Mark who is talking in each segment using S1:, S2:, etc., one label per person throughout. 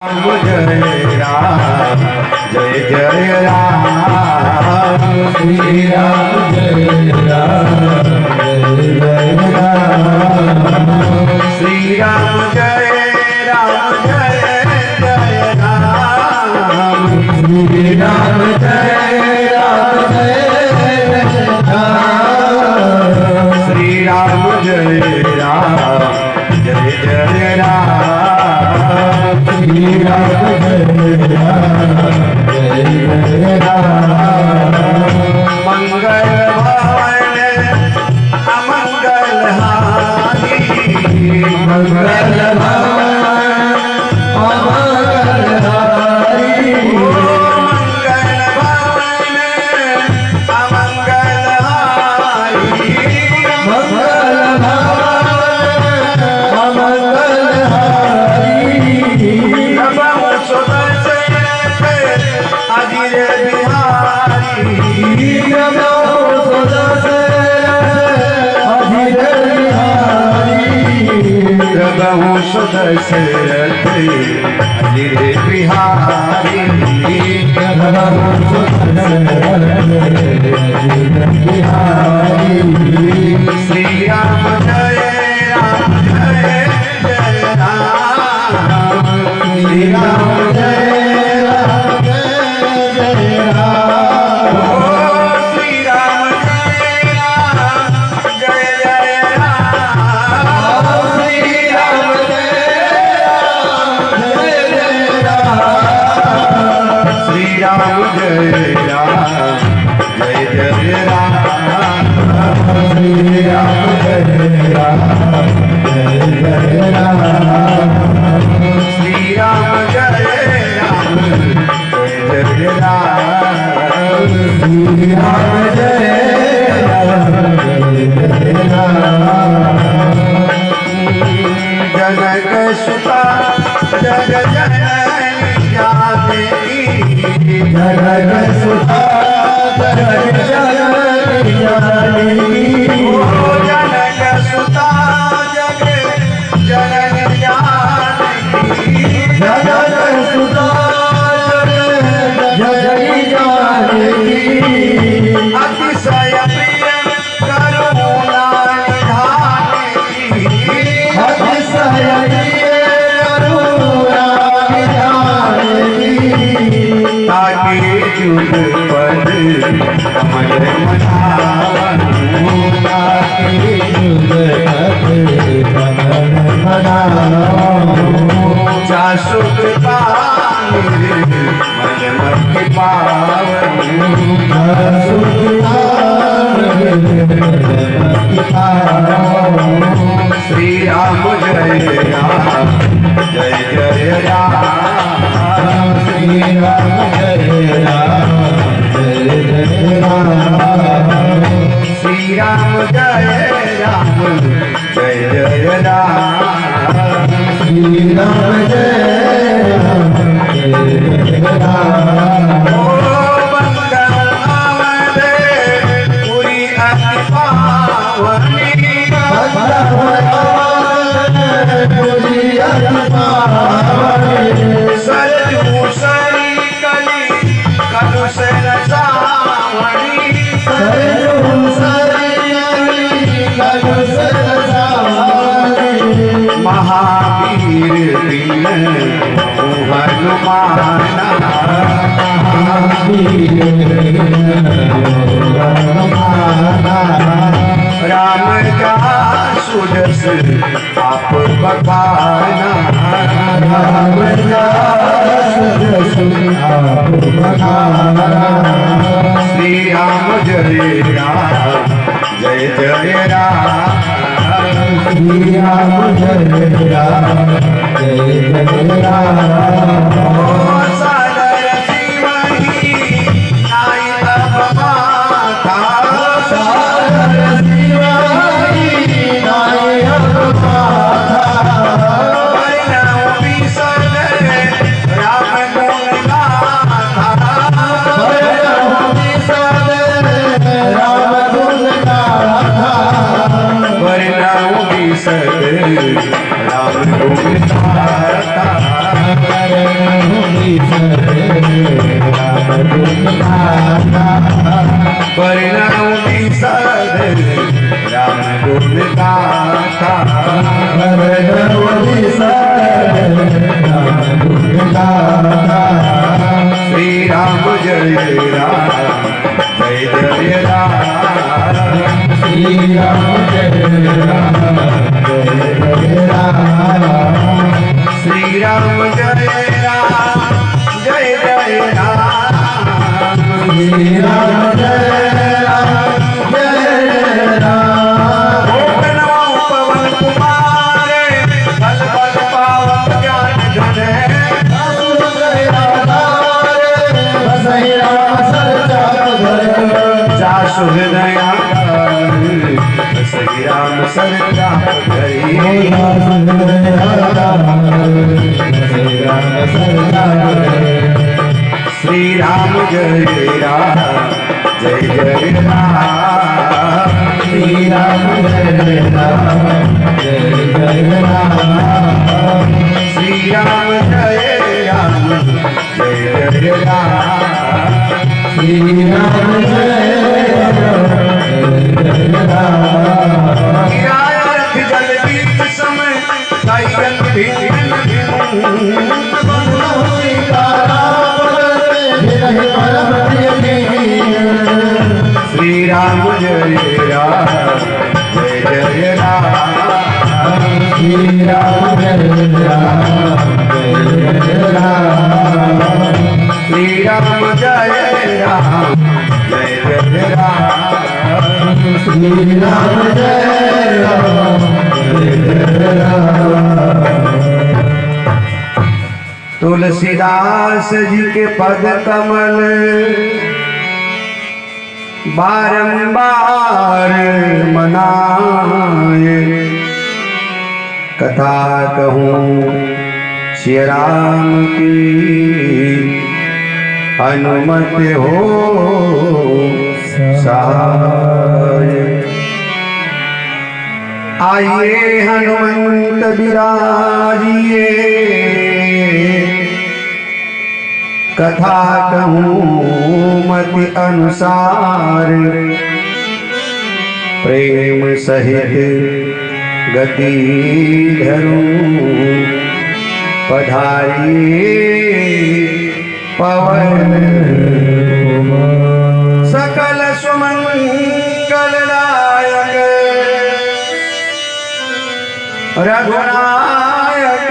S1: जय राम जय जय राम श्री राम जय राम जय जय राम श्री राम जय राम जय जय राम श्री राम जय राम जय जय राम श्री राम जय राम जय जय राम श्री राम जय राम जय जय राम मंगल भवन अमंगल हारी मंगल भवन अमंगल हारी मंगल भवन अमंगल हारी मंगल भवन अमंगल हारी बहु सुदशरथ अजिर बिहारी बहु सुदशरथ अजिर बिहारी श्री राम जय राम जय जय राम श्री राम जय राम जय जय राम श्री राम जय राम जय जय राम श्री राम श्री राम जय राम जय जय राम श्री राम जय राम जय जय राम श्री राम जय राम जय जय राम श्री राम जय राम जय जय राम जनक सुता जग जननी जनक सुता जग जननी जनक सुता जग जननी जनक सुता जग जननी अतिशय प्रिय करुणा निधानी अतिशय प्रिय करुणा निधानी ताकि जुग पद अमर मनावनु ताकि जुग पद अमर मनावनु जासु कृपानि मन मति पावनु जासु कृपानि मन मति पावनु श्री राम जय राम जय जय राम श्री राम जय राम जय जय राम श्री राम जय राम जय जय राम श्री राम जय राम जय जय राम मंगल आमदे पूरी अति पावनी पूरी अति पावनी सरजू सरी कली कलुष रसावनी सरजू सरी कली कलुष रसावनी महावीर दिन हनुमाना महावीर दिन हनुमाना राम का सुजस आप बखाना राम का सुजस आप बखाना श्री राम जय राम जय जय राम श्री राम जय राम जय जय राम सागर शिवही नाई तब माता सागर शिवही नाई तब माता परिणाम विसर राम गुण गाथा परिणाम विसर राम गुण गाथा परिणाम विसर राम गुण गाथा था श्री राम जय राम जय जय राम
S2: श्री राम जय राम जय जय राम
S1: श्री राम जय राम जय जय राम
S2: श्री राम जय राम जय राम
S1: पवन कुमारे बल बल पावन ज्ञान धन जासु हृदया श्री राम सरजा श्री राम जय राम जय जय राम
S2: श्री राम जय राम जय जय राम
S1: श्री राम जय राम जय जय राम
S2: श्री राम जय राम जय राम
S1: रथ जल बीच समय गायन श्री राम जय राम जय जय राम
S2: श्री राम जय राम जय जय राम
S1: श्री राम जय राम जय जय राम
S2: श्री राम जय राम जय जय राम
S1: तुलसीदास जी के पद कमल बारंबार मनाए कथा कहूँ श्री राम की अनुमत हो सहाय आइए हनुमंत विराजिए कथा कहूँ मति अनुसार प्रेम सहित गति धरूं पधारिए पवन सकल सुमंगलदायक रघुनायक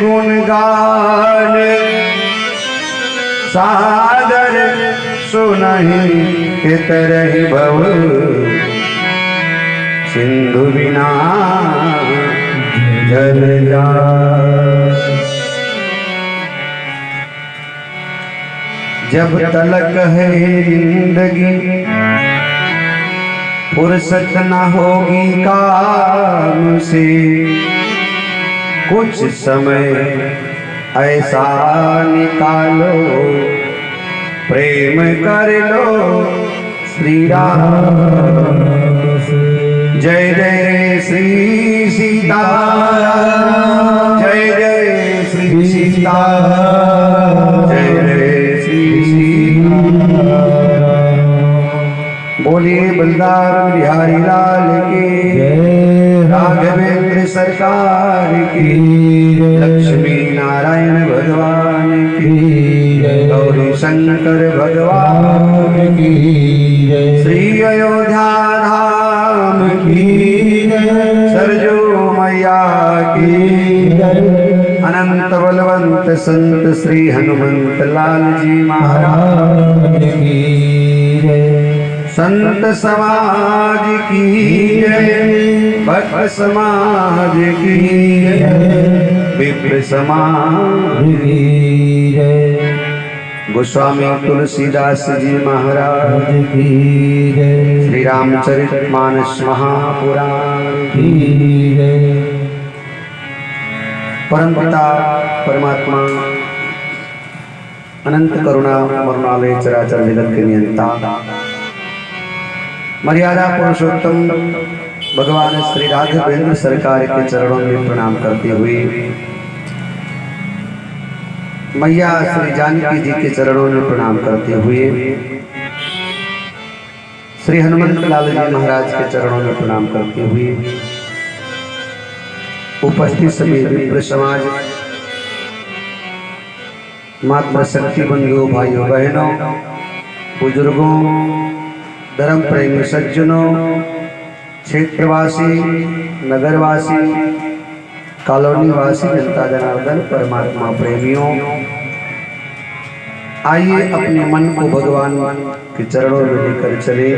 S1: गुण गान सादर सुनहि तरहि भव सिंधु बिना जल जाय जब तलक है जिंदगी फुर्सत न होगी काम से कुछ समय ऐसा निकालो प्रेम कर लो श्री राम जय जय श्री सीता जय जय श्री सीता जय जय श्री सीता बोलिए बलदार बिहारी लाल की राघवेंद्र सरकार की लक्ष्मी नारायण भगवान की गौरी शंकर भगवान की श्री अयोध्या धाम की सरजू मैया की अनंत बलवंत संत श्री हनुमंत लाल जी महाराज की संत समाज की जय भक्त समाज की जय विप्र समाज की जय गोस्वामी तुलसीदास जी महाराज की जय श्री रामचरितमानस महापुराण की जय परमपिता परमात्मा अनंत करुणा मरुणालय चराचर जगत के नियंता मर्यादा पुरुषोत्तम भगवान श्री राघवेंद्र सरकार के चरणों में प्रणाम करते हुए मैया श्री जानकी जी के चरणों में प्रणाम करते हुए श्री हनुमंत लाल जी महाराज के चरणों में प्रणाम करते हुए उपस्थित सभी विप्र समाज, मातृ शक्ति बंधुओं, भाइयों बहनों, बुजुर्गों, धर्म प्रेमी सज्जनों, क्षेत्रवासी, नगरवासी, कॉलोनी वासी, जनता जनार्दन परमात्मा प्रेमियों, आइए अपने मन को भगवान के चरणों में लेकर चले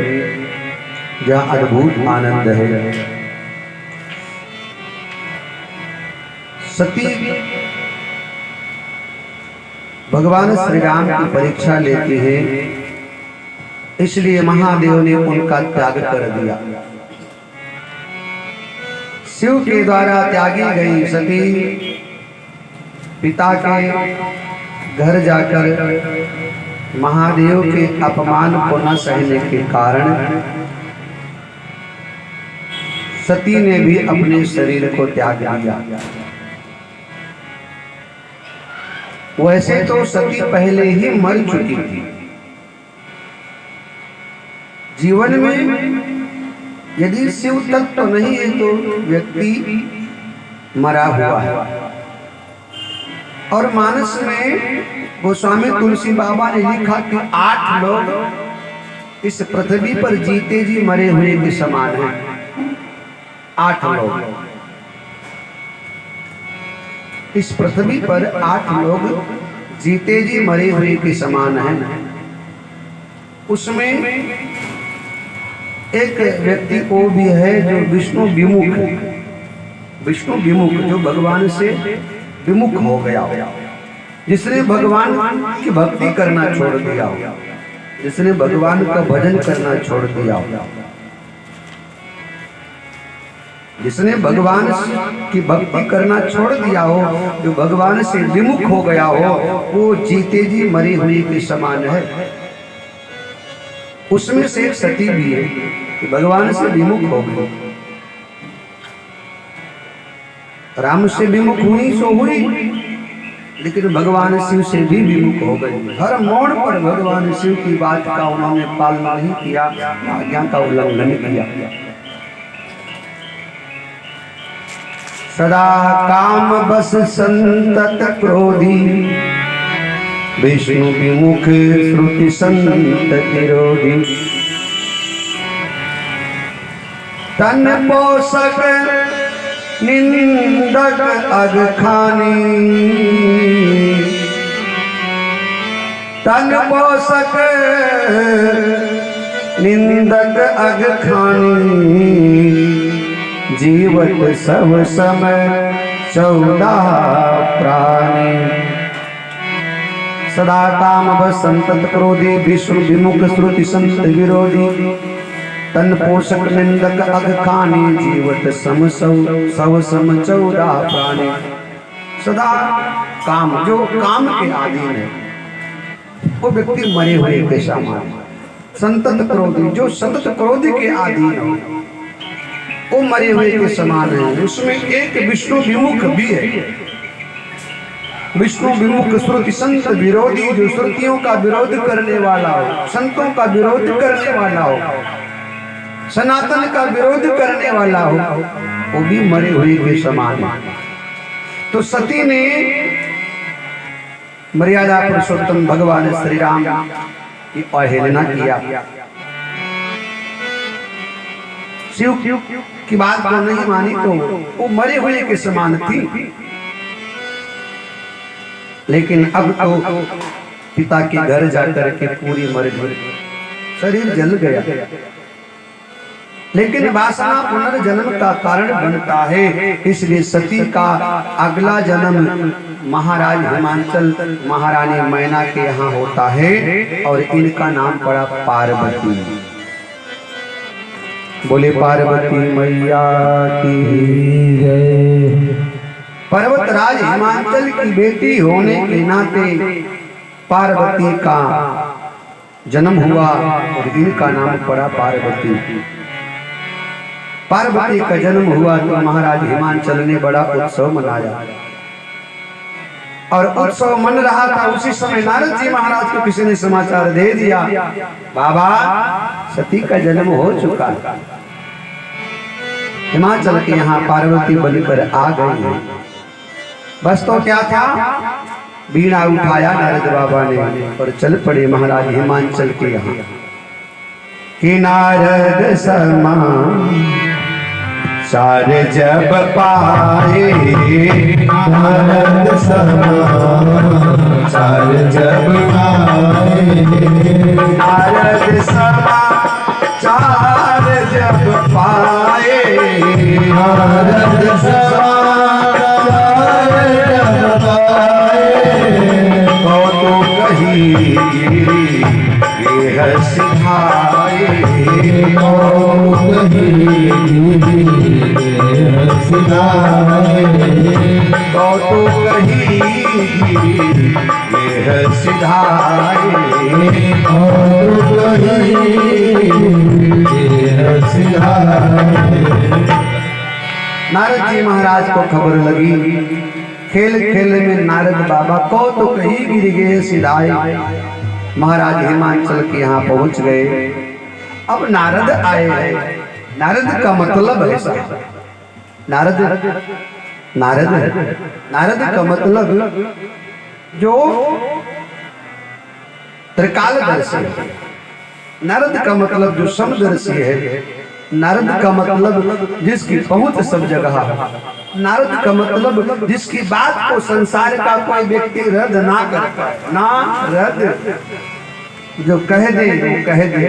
S1: जहाँ अद्भुत आनंद है। सती भगवान श्री राम की परीक्षा लेते हैं, इसलिए महादेव ने उनका त्याग कर दिया। शिव के द्वारा त्यागी गई सती पिता के घर जाकर महादेव के अपमान को न सहने के कारण सती ने भी अपने शरीर को त्याग दिया। वैसे तो सती पहले ही मर चुकी थी। जीवन में यदि शिव तत्व तो नहीं है तो व्यक्ति मरा हुआ है। और मानस में गोस्वामी तुलसी बाबा ने लिखा कि 8 लोग इस पृथ्वी पर जीते जी मरे हुए के समान हैं। 8 लोग इस पृथ्वी पर 8 लोग जीते जी मरे हुए के समान हैं। उसमें एक व्यक्ति वो भी है जो विष्णु विमुख है। विष्णु विमुख जो भगवान से विमुख हो गया हो, जिसने भगवान की भक्ति करना छोड़ दिया हो, जिसने भगवान का भजन करना छोड़ दिया हो, जिसने भगवान की भक्ति करना छोड़ दिया हो, जो भगवान से विमुख हो गया हो, वो जीते जी मरी हुई के समान है। उसमें से एक सती भी है कि भगवान से विमुख हो गई। राम से विमुख हुई सो हुई, लेकिन भगवान शिव से भी विमुख हो गई। हर मोड़ पर भगवान शिव की बात का उन्होंने पालन नहीं किया, आज्ञा का उल्लंघन किया। सदा काम बस संतत क्रोधी, विष्णु विमुख श्रुति संत विरोधी। तन पोषक निंदक अगखानी, तन पोषक निंदक अगखानी। जीवत सब समय 14 प्राणी। सदा काम बस संतत क्रोधी, विष्णु विमुख श्रुति संत विरोधी। तन पोषक निंदक अगखानी, जीवत सम सव सम 14 प्राणी। सदा काम, जो काम के अधीन है वो व्यक्ति मरे हुए के समान। संतत क्रोधी, जो सतत क्रोध के अधीन हो वो मरे हुए के समान है। उसमें एक विष्णु विमुख भी है। विष्णु विमुख श्रुति संत विरोधी, जो श्रुतियों का विरोध करने वाला हो, संतों का विरोध करने वाला हो, सनातन का विरोध करने वाला हो, वो भी मरे हुए के समान है। तो सती ने मर्यादा पुरुषोत्तम भगवान श्री राम की अवहेलना किया। शिव की बात को नहीं मानी तो वो मरे हुए के समान थी। लेकिन अब तो पिता के घर जाकर के पूरी मर गई, शरीर जल गया। लेकिन वासना पुनर्जन्म का कारण बनता है, इसलिए सती का अगला जन्म महाराज हिमांचल महारानी मैना के यहाँ होता है और इनका नाम पड़ा पार्वती। बोले पार्वती मैया की जय। पर्वतराज हिमांचल की बेटी होने के नाते पार्वती का जन्म हुआ और इनका नाम पड़ा पार्वती। पार्वती का जन्म हुआ तो महाराज हिमांचल ने बड़ा उत्सव मनाया और उत्सव मन रहा था। उसी समय नारद जी महाराज को किसी ने समाचार दे दिया, बाबा सती का जन्म हो चुका। हिमाचल के यहाँ पार्वती बनकर आ गई है। बस तो क्या था, बीड़ा उठाया नारद बाबा ने और चल पड़े महाराज हिमाचल के यहाँ। कि नारद समाचार जब पाए,
S2: नारद समाचार जब पाए,
S1: नारद समाचार जब पाए,
S2: नारद समाचार जब पाए,
S1: तो कही ये सिखाए,
S2: तो कही
S1: ये सिधाए, नारद जी महाराज को खबर लगी। खेल खेल में नारद बाबा को तो कहीं गिर गए सिधाए। महाराज हिमाचल के यहाँ पहुंच गए। अब नारद आए हैं। नारद का मतलब ऐसा, नारद नारद नारद का मतलब जो त्रिकालदर्शी है। नारद का मतलब जो समदर्शी है। नारद का मतलब जिसकी पहुंच सब जगह है। नारद का मतलब जिसकी बात को संसार का कोई व्यक्ति रद्द ना कर पाए, ना रद्द, जो कह दे वो कह दे,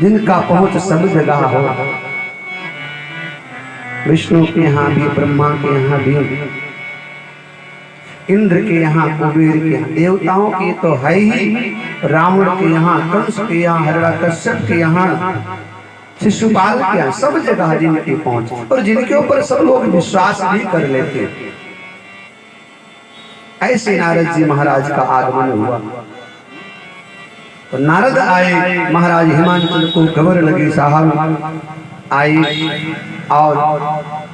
S1: जिनका पहुंच सब जगह हो। विष्णु के यहाँ भी, ब्रह्मा के यहाँ भी, इंद्र के यहाँ, कुबेर के यहाँ, देवताओं के तो है ही, रावण के यहाँ, कंस के यहाँ, हिरण्यकश्यप के यहाँ, शिशुपाल के यहाँ, सब जगह जिनकी पहुंच और जिनके ऊपर सब लोग विश्वास भी कर लेते। ऐसे नारद जी महाराज का आगमन हुआ। तो नारद आए, महाराज हिमाचल को खबर लगी, साहब आई और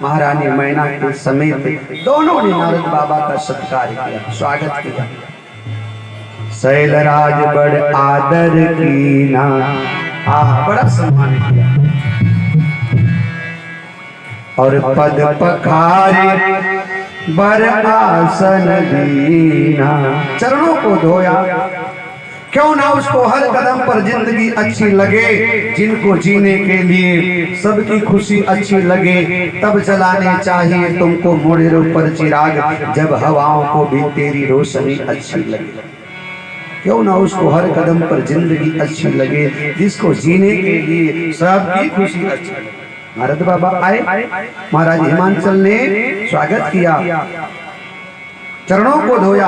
S1: महारानी मैना के समेत दोनों ने नारद बाबा का सत्कार किया, स्वागत किया। शैलराज बड़ आदर कीना, बड़ा सम्मान किया और पद पखारे बर आसन दीना, चरणों को धोया। क्यों ना उसको हर कदम पर जिंदगी अच्छी लगे, जिनको जीने के लिए सबकी खुशी अच्छी लगे, तब जलाने चाहिए तुमको मोड़े पर चिराग, जब हवाओं को भी तेरी रोशनी अच्छी लगे। क्यों ना उसको हर कदम पर जिंदगी अच्छी लगे, जिसको जीने के लिए सबकी खुशी अच्छी लगे। नारद बाबा आए, महाराज हिमाचल ने स्वागत किया, चरणों को धोया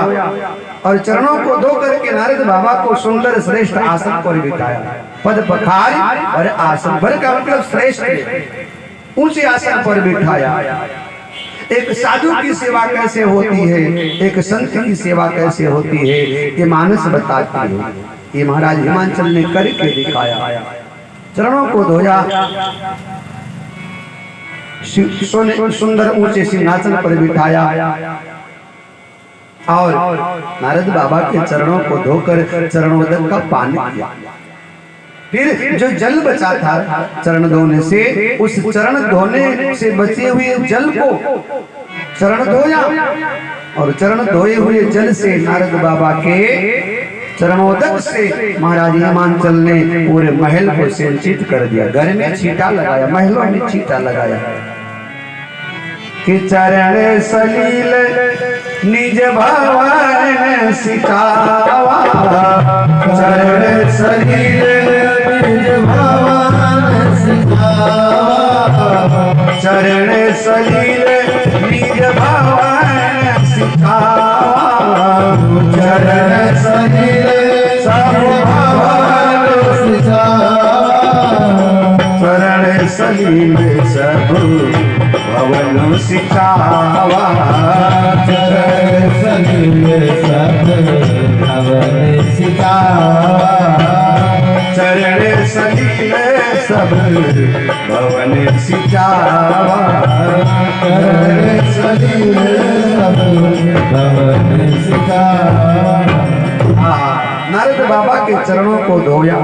S1: और चरणों को धो करके नारद बाबा को सुंदर श्रेष्ठ आसन पर बिठाया। पद पखार और आसन भर का मतलब श्रेष्ठ ऊंचे आसन पर बिठाया। एक साधु की सेवा कैसे होती है, एक संत की सेवा कैसे होती है, ये मानस बताती है। ये महाराज हिमाचल ने करके दिखाया। चरणों को धोया, सुंदर ऊंचे सिंहासन पर बिठाया और नारद बाबा के चरणों को धोकर चरणोदक का पान किया। फिर जो जल बचा था चरण धोने से, उस चरण धोने से बचे हुए जल को चरण धोया और चरण धोए हुए जल से नारद बाबा के चरणोदक से महाराज हिमाचल ने पूरे महल को सिंचित कर दिया। घर में छींटा लगाया, महलों में छींटा लगाया कि चरण सलील निज भवन सिखावा, चरण सलील
S2: निज भवन सिखावा,
S1: चरण सलील निज भवन सिखावा,
S2: चरण सलील सब भवन सिखावा,
S1: चरण सलील सब भवन सिखावा,
S2: चरण सलील सब भवन सिखावा,
S1: चरण सलील सब भवन सिखावा,
S2: चरण सलील सब भवन सिखावा।
S1: नारद बाबा के चरणों को धोया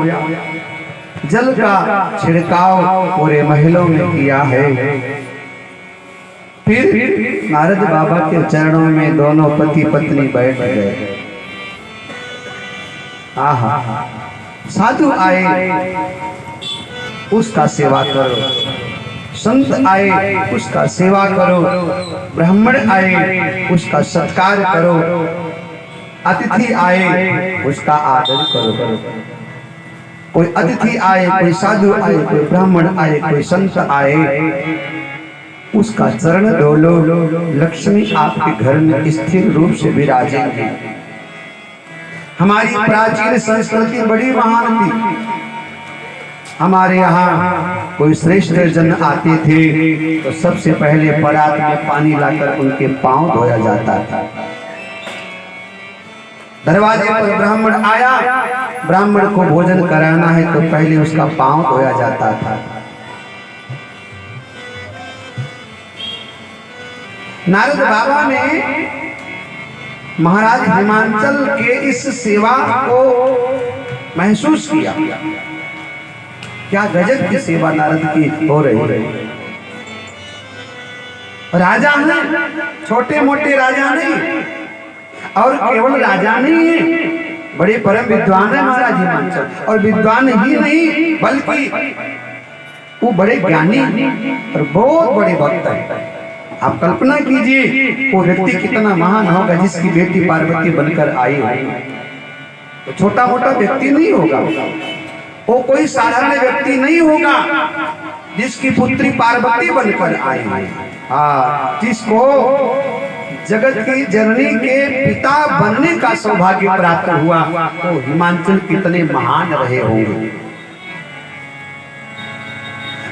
S1: जल का छिड़काव पूरे महलों में किया है। फिर नारद बाबा के चरणों में दोनों पति पत्नी बैठ गए। आहा, साधु आए उसका सेवा करो, संत आए उसका सेवा करो, ब्राह्मण आए उसका सत्कार करो, अतिथि आए उसका आदर करो। कोई अतिथि आए, कोई साधु आए, कोई ब्राह्मण आए, कोई संत आए, उसका चरण धोलो, लक्ष्मी आपके घर में स्थिर रूप से विराजेंगे। हमारी प्राचीन संस्कृति बड़ी महान थी। हमारे यहाँ कोई श्रेष्ठ जन आते थे तो सबसे पहले परात में पानी लाकर उनके पांव धोया जाता था। दरवाजे पर ब्राह्मण आया, ब्राह्मण को भोजन कराना है तो पहले उसका पांव धोया जाता था। नारद बाबा ने महाराज हिमांचल के इस सेवा को महसूस किया। क्या गजब की सेवा नारद की हो रही है। राजा है, छोटे मोटे राजा नहीं, और केवल राजा नहीं है, बड़े परम विद्वान है महाराज हिमांचल। और विद्वान ही नहीं बल्कि वो बड़े ज्ञानी और बहुत बड़े भक्त है। आप कल्पना कीजिए वो व्यक्ति कितना महान होगा जिसकी बेटी पार्वती बनकर आई हो। तो छोटा मोटा व्यक्ति नहीं होगा, वो कोई साधारण व्यक्ति नहीं होगा जिसकी पुत्री पार्वती बनकर आई। हाँ, जिसको जगत की जननी के पिता बनने का सौभाग्य प्राप्त हुआ, तो हिमांचल कितने महान रहे होंगे।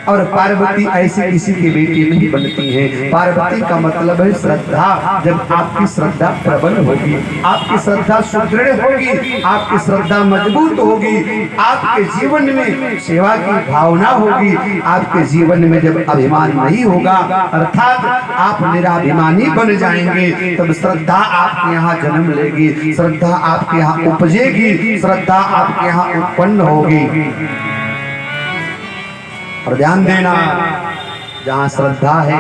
S1: और पार्वती ऐसी किसी की बेटी नहीं बनती है। पार्वती का मतलब है श्रद्धा। जब आपकी श्रद्धा प्रबल होगी, आपकी श्रद्धा सुदृढ़ होगी, आपकी श्रद्धा मजबूत होगी, आपके जीवन में सेवा की भावना होगी, आपके जीवन में जब अभिमान नहीं होगा, अर्थात आप निराभिमानी बन जाएंगे, तब श्रद्धा आपके यहाँ जन्म लेगी, श्रद्धा आपके यहाँ उपजेगी, श्रद्धा आपके यहाँ उत्पन्न होगी। और ध्यान देना, जहाँ श्रद्धा है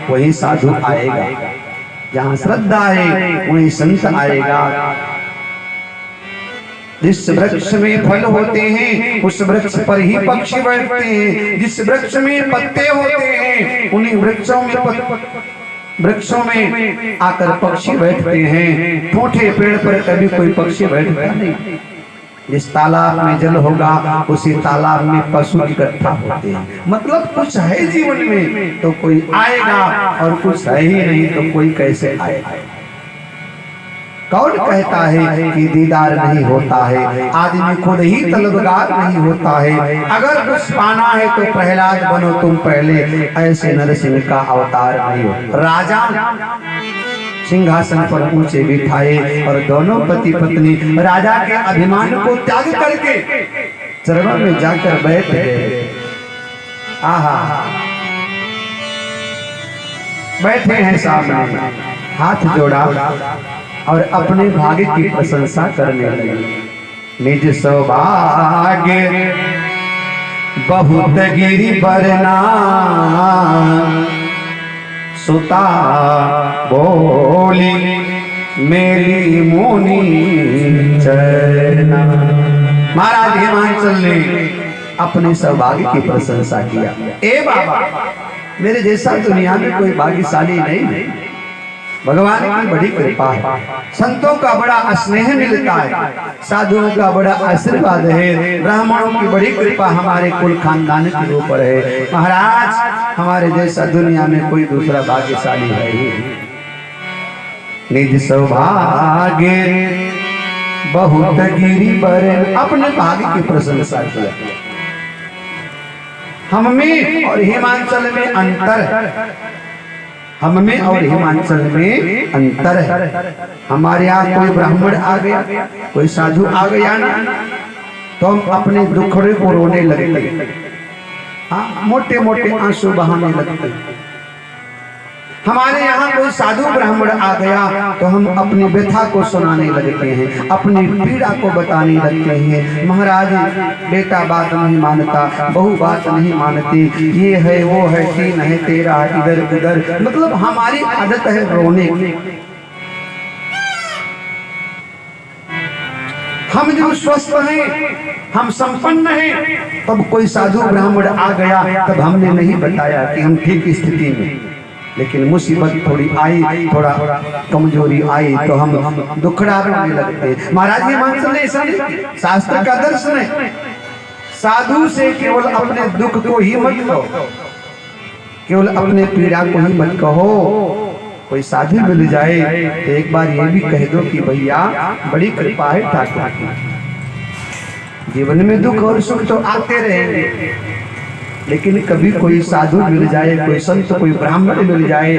S1: वही साधु आएगा, जहाँ श्रद्धा है वही संत आएगा। जिस वृक्ष में फल होते हैं उस वृक्ष पर ही पक्षी बैठते हैं, जिस वृक्ष में पत्ते होते हैं उन्हीं वृक्षों में आकर पक्षी बैठते हैं। ठूठे पेड़ पर कभी कोई पक्षी बैठता नहीं। जिस तालाब में जल होगा उसी तालाब में पशु इकट्ठा होते हैं। मतलब कुछ है जीवन में तो कोई आएगा, और कुछ है ही नहीं तो कोई कैसे आएगा। कौन कहता है कि दीदार नहीं होता है, आदमी खुद ही तलबगार नहीं होता है। अगर कुछ पाना है तो प्रहलाद बनो तुम पहले, ऐसे नरसिंह का अवतार नहीं हो। राजा सिंहासन पर ऊंचे बिठाए और दोनों पति पत्नी राजा के अभिमान को त्याग करके चरणों में जाकर बैठ गए। आहा, बैठे हैं सामने, हाथ जोड़ा और अपने भाग्य की प्रशंसा करने लगे। निज सौभाग्य बहुत गिरी बरना, सुता बोली मेरी मुनि चरना। महाराज हिमांचल ने अपने सौभाग्य की प्रशंसा किया। ए बाबा, मेरे जैसा दुनिया में कोई भाग्यशाली नहीं। भगवान की बड़ी कृपा है, संतों का बड़ा स्नेह मिलता है, साधुओं का बड़ा आशीर्वाद है, ब्राह्मणों की बड़ी कृपा हमारे कुल खानदान के ऊपर है। महाराज, हमारे जैसा दुनिया में कोई दूसरा भाग्यशाली है ही। निज सौभाग्य बहुत गिरी पर, अपने भाग्य की प्रशंसा किया। हम में और हिमांचल में अंतर, हम में और हिमांचल में अंतर है। हमारे यहाँ कोई ब्राह्मण आ गया, कोई साधु आ गया ना, तो हम अपने दुखड़े को रोने लगते, हाँ, मोटे मोटे आंसू बहाने लगते। हमारे यहाँ कोई साधु ब्राह्मण आ गया तो हम अपनी व्यथा को सुनाने लगते हैं, अपनी पीड़ा को बताने लगते हैं। महाराज बेटा बात नहीं मानता, बहू बात नहीं मानती, ये है वो है, तीन है तेरा इधर उधर, मतलब हमारी आदत है रोने की। हम जब स्वस्थ हैं, हम संपन्न हैं, तब कोई साधु ब्राह्मण आ गया तब हमने नहीं बताया कि हम ठीक स्थिति में, लेकिन मुसीबत थोड़ी आई, थोड़ा कमजोरी आई तो हम दुखड़ा रोने लगते। महाराज ये मान ने ऐसा नहीं, शास्त्र का दर्शन है, साधु से केवल अपने दुख को ही मत कहो, केवल अपने पीड़ा को ही मत कहो। कोई साधु मिल जाए तो एक बार ये भी कह दो कि भैया बड़ी कृपा है ठाकुर की, जीवन में दुख और सुख तो आते रहेंगे, लेकिन कभी कोई साधु मिल जाए, कोई संत, कोई ब्राह्मण मिल जाए,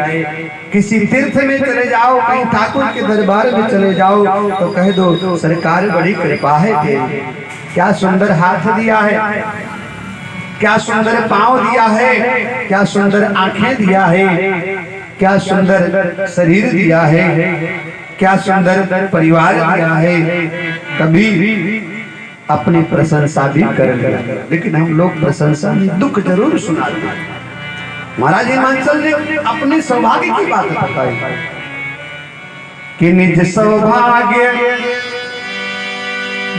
S1: किसी तीर्थ में चले जाओ, कहीं ठाकुर के दरबार में चले जाओ तो कह दो सरकार बड़ी कृपा है तेरी, क्या सुंदर हाथ दिया है, क्या सुंदर पांव दिया है, क्या सुंदर आंखें दिया है, क्या सुंदर शरीर दिया है, क्या सुंदर परिवार दिया है। कभी अपनी प्रशंसा भी कर लिया, लेकिन हम लोग प्रशंसा में दुख जरूर सुनाते हैं। महाराज हिमाचल ने अपने सौभाग्य की बात बताई कि निज सौभाग्य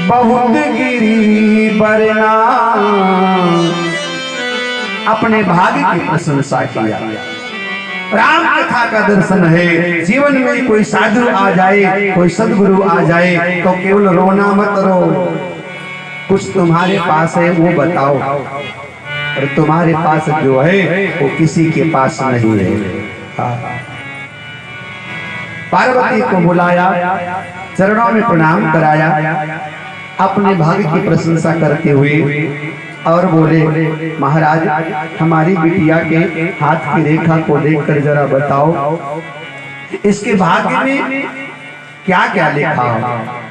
S1: बहुत गिरी बरना, अपने भाग्य की प्रशंसा किया। राम कथा का दर्शन है, जीवन में कोई साधु आ जाए, कोई सदगुरु आ जाए तो केवल रोना मत रो, कुछ तुम्हारे पास है वो बताओ, और तुम्हारे पास जो है वो किसी के पास नहीं है। पार्वती को बुलाया, चरणों में प्रणाम कराया, अपने भाग्य की प्रशंसा करते हुए और बोले महाराज हमारी बिटिया के हाथ की रेखा को देखकर जरा बताओ, इसके भाग्य में क्या क्या लिखा है,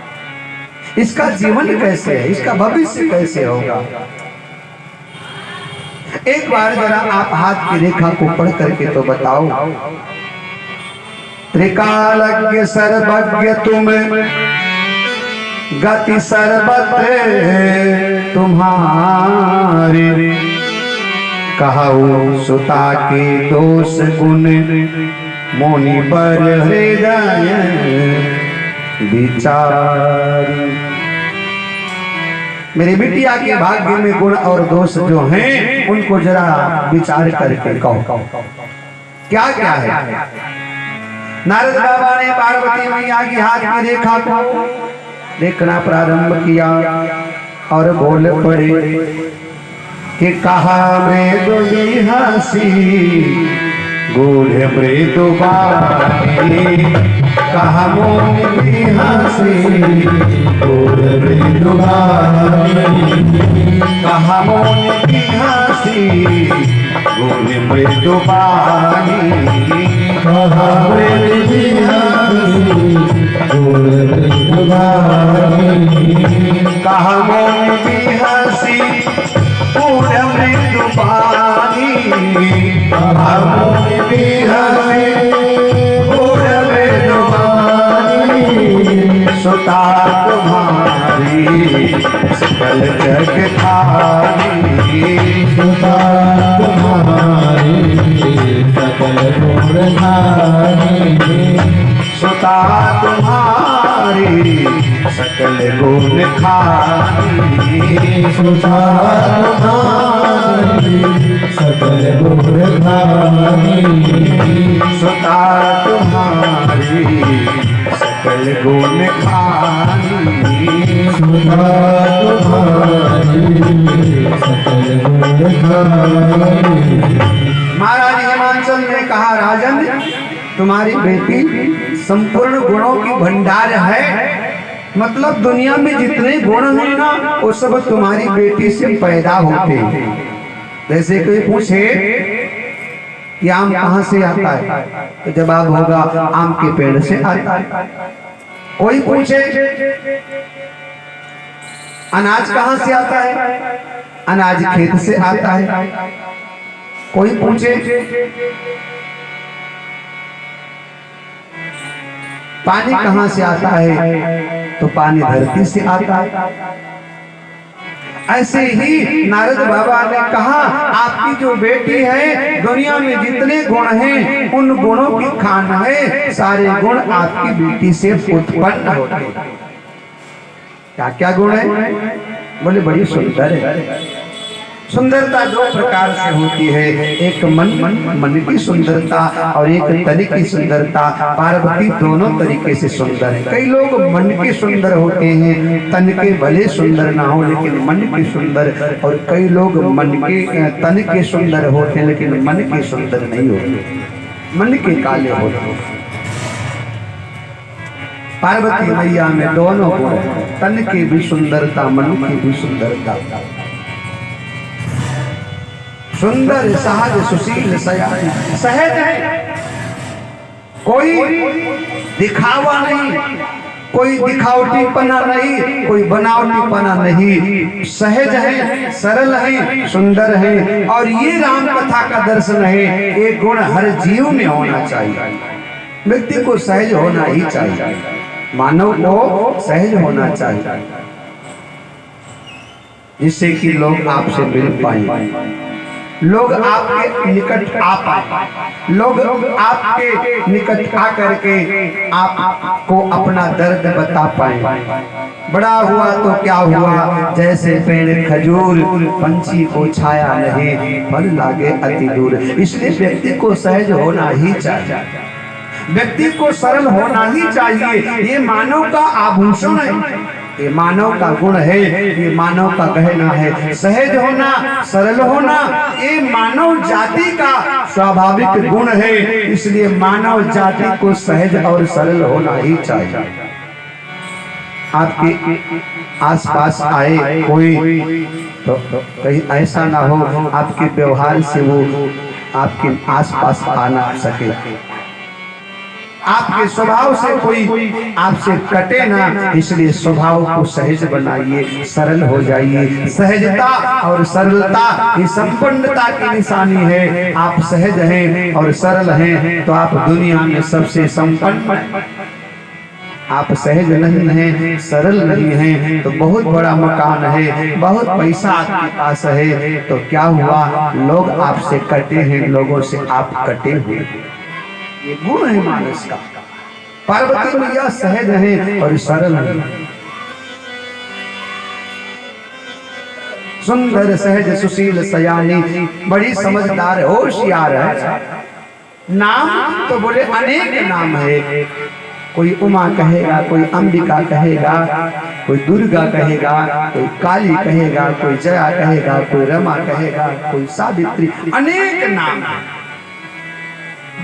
S1: इसका जीवन कैसे है, इसका भविष्य कैसे होगा। एक बार जरा आप हाथ की रेखा को पढ़ करके तो बताओ। त्रिकालज्ञ सर्वज्ञ तुम, गति सर्वत्र तुम्हारी, कहूँ सुता के दोष गुण, मोनि पर हृदय विचारी। मेरी बिटिया के भाग्य में गुण और दोष जो हैं उनको जरा विचार करके कहो क्या क्या है। नारद बाबा ने पार्वती मैया की हाथ की रेखा को देखना प्रारंभ किया और बोल पड़े कि कहा मृदु हंसी गूढ़ मृदु बानी, कहा मोनि हंसी गूढ़ मृदु बानी, कहा मोनि हंसी गूढ़ मृदु बानी, कहा मृदु हंसी गूढ़ मृदु बानी, कहा मोनि हंसी गूढ़ मृदु बानी, कहा मोनि हंसी गूढ़ मृदु बानी, सुता तुम्हारी सकल जग खानी, सुता तुम्हारी सकल गुण खानी, सुता तुम्हारी सकल गुण खानी, सुता तुम्हारी सकल गुण खानी, सुता तुम्हारी सकल गुण खानी, सुता तुम्हारी सकल गुण खानी। महाराज हिमाचल ने कहा राजन तुम्हारी बेटी संपूर्ण गुणों की भंडार है, मतलब दुनिया में जितने गुण हैं ना वो सब तुम्हारी बेटी से पैदा होते हैं। जैसे कोई पूछे कि आम कहाँ से आता है तो जवाब होगा आम के पेड़ से आता है। कोई पूछे अनाज कहाँ से आता है, अनाज खेत से आता है। कोई पूछे पानी कहाँ से आता है? तो पानी धरती से आता है। ऐसे ही नारद बाबा ने कहा, आपकी जो बेटी है, दुनिया में जितने गुण हैं उन गुणों की खान है, सारे गुण आपकी बेटी से उत्पन्न होते हैं। क्या क्या गुण है? बोले बड़ी सुंदर है। सुंदरता दो प्रकार से होती है, एक मन की सुंदरता और एक तन की सुंदरता। पार्वती दोनों तरीके से सुंदर है। कई लोग मन के सुंदर होते हैं, तन के भले सुंदर ना हो लेकिन मन के सुंदर, और कई लोग तन के सुंदर होते हैं लेकिन मन के सुंदर नहीं होते, मन के काले होते हैं। पार्वती मैया में दोनों गुण, तन की भी सुंदरता, मन की भी सुंदरता। सुंदर सहज सुशील सयानी, सहज है, कोई दिखावा नहीं, कोई दिखावटीपना नहीं, कोई बनावटीपना नहीं, सहज है, सरल है, सुंदर है। और ये राम कथा का दर्शन है, एक गुण हर जीव में होना चाहिए। व्यक्ति को सहज होना ही चाहिए, मानव को सहज होना चाहिए, जिससे कि लोग आपसे मिल पाए, लोग आपके निकट आ पाए, लोग आपके निकट आकर के आपको अपना दर्द बता पाए। बड़ा हुआ तो क्या हुआ, जैसे पेड़ खजूर, पंछी को छाया नहीं, फल लागे अति दूर। इसलिए व्यक्ति को सहज होना ही चाहिए, व्यक्ति को सरल होना ही चाहिए। ये मानव का आभूषण है, ये मानव का गुण है, ये मानव का गहना है। सहज होना, सरल होना, ये मानव जाति का स्वाभाविक गुण है। इसलिए मानव जाति को सहज और सरल होना ही चाहिए। आपके आसपास आए कोई तो कहीं ऐसा ना हो आपके व्यवहार से वो आपके आसपास आना सके, आपके स्वभाव से कोई आपसे कटे ना। इसलिए स्वभाव को सहज बनाइए, सरल हो जाइए। सहजता और सरलता ये संपन्नता की निशानी है। आप सहज हैं और सरल हैं तो आप दुनिया में सबसे संपन्न हैं। आप सहज नहीं हैं, सरल नहीं हैं तो बहुत बड़ा मकान है, बहुत पैसा आपके पास है तो क्या हुआ, लोग आपसे कटे हैं, लोगों से आप कटे हुए। ये गुण है मानस का। पार्वती मैया सहज है और सरल है, सुंदर सहज सुशील सयानी, बड़ी समझदार होशियार है। नाम तो बोले अनेक नाम है, कोई उमा कहेगा, कोई अंबिका कहेगा, कोई दुर्गा कहेगा, कोई काली कहेगा, कोई जया कहेगा, कोई रमा कहेगा, कोई सावित्री, अनेक नाम है।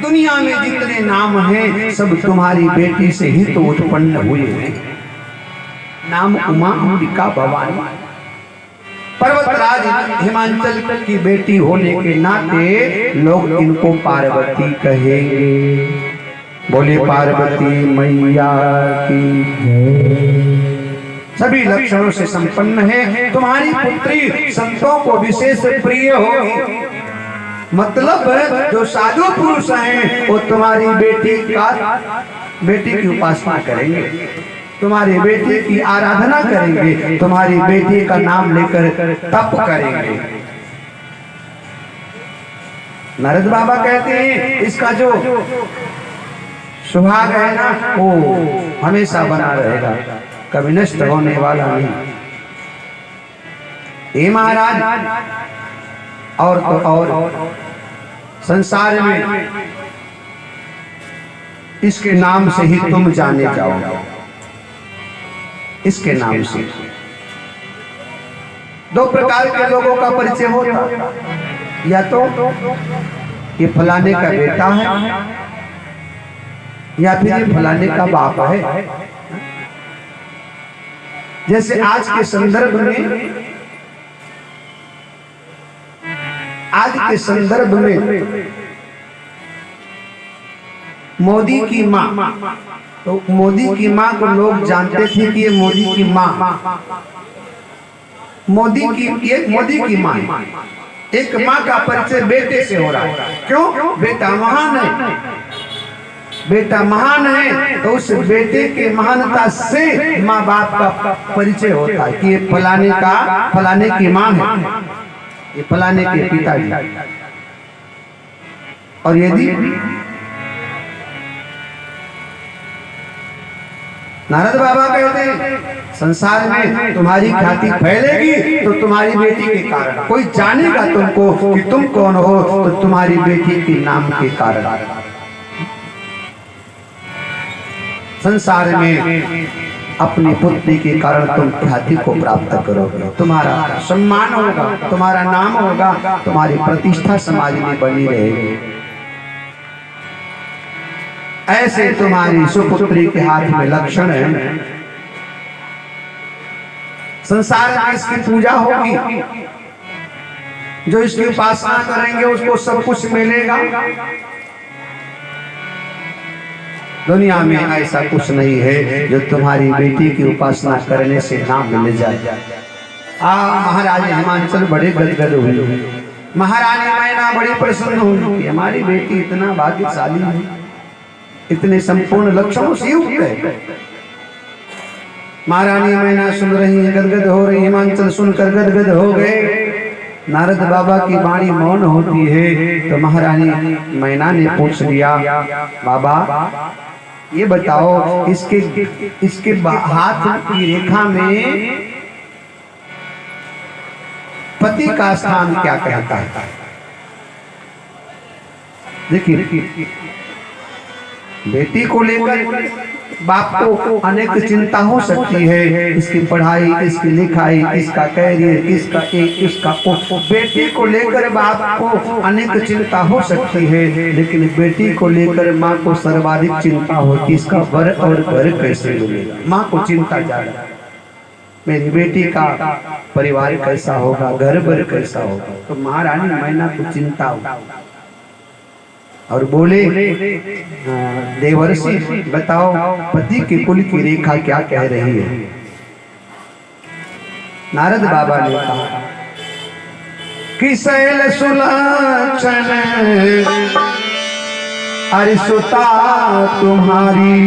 S1: दुनिया में जितने नाम हैं सब तुम्हारी बेटी से ही तो उत्पन्न हुए हैं। नाम उमा, अंबिका, भवानी। पर्वतराज हिमांचल की बेटी होने के नाते लोग इनको पार्वती कहेंगे। बोले पार्वती मैया की। सभी लक्षणों से संपन्न है। तुम्हारी पुत्री संतों को विशेष प्रिय होगी। मतलब जो साधु पुरुष हैं वो तुम्हारी बेटी की उपासना करेंगे, तुम्हारी बेटी की आराधना करेंगे, तुम्हारी बेटी का नाम लेकर तप करेंगे। नारद बाबा कहते हैं इसका जो सुहाग है ना वो हमेशा बना रहेगा, कभी नष्ट होने वाला नहीं। हे महाराज, और तो और संसार में इसके नाम से ही तुम जाने जाओगे। इसके नाम से दो प्रकार के लोगों का परिचय होता, या तो ये फलाने का बेटा है या फिर ये फलाने का बाप है। जैसे आज के संदर्भ में मोदी की माँ, तो मोदी की माँ को लोग जानते थे कि ये मोदी की माँ, मोदी की माँ। एक माँ का परिचय बेटे से हो रहा है। क्यों? बेटा महान है, बेटा महान है तो उस बेटे के महानता से माँ बाप का परिचय होता है कि ये फलाने की माँ है, ये फलाने के पिताजी। और यदि नारद बाबा कहते हैं संसार में तुम्हारी ख्याति फैलेगी तो तुम्हारी बेटी के कारण, कोई जानेगा तुमको कि तुम कौन हो तो तुम्हारी बेटी के नाम के कारण। संसार में अपनी पुत्री के कारण तुम ख्याति को प्राप्त करोगे, तुम्हारा सम्मान होगा, तुम्हारा नाम होगा, तुम्हारी प्रतिष्ठा समाज में बनी रहेगी। ऐसे तुम्हारी सुपुत्री के हाथ में लक्षण है। संसार में इसकी पूजा होगी, जो इसकी उपासना करेंगे उसको सब कुछ मिलेगा। दुनिया में ऐसा कुछ नहीं है जो तुम्हारी बेटी की उपासना करने से ना मिल जाए। महाराज हिमांचल बड़े गदगद हुए, महारानी मैना बड़ी प्रसन्न हुई, हमारी बेटी इतना भाग्यशाली है, इतने संपूर्ण लक्षणों से युक्त है। महारानी मैना सुन रही है, गदगद हो रही, हिमांचल सुनकर गदगद हो गए। नारद बाबा की वाणी मौन होती है तो महारानी मैना ने पूछ लिया, बाबा ये बताओ इसके हाथ की रेखा में पति का स्थान क्या कहता है? देखिए, बेटी को लेकर बाप को अनेक चिंता हो सकती है, इसकी पढ़ाई, इसकी लिखाई, इसका कैरियर, इसका बेटी को लेकर बाप को अनेक चिंता हो सकती है, लेकिन बेटी को लेकर माँ को सर्वाधिक चिंता होती, इसका वर और घर कैसे मिलेगा। माँ को चिंता ज्यादा, मेरी बेटी का परिवार कैसा होगा, घर भर कैसा होगा। तो महारानी मैना को चिंता होगा और बोले, देवर्षि बताओ पति के कुल की रेखा क्या कह रही है? नारद बाबा ने कहा कि शैल सुलक्षण अरिसुता तुम्हारी,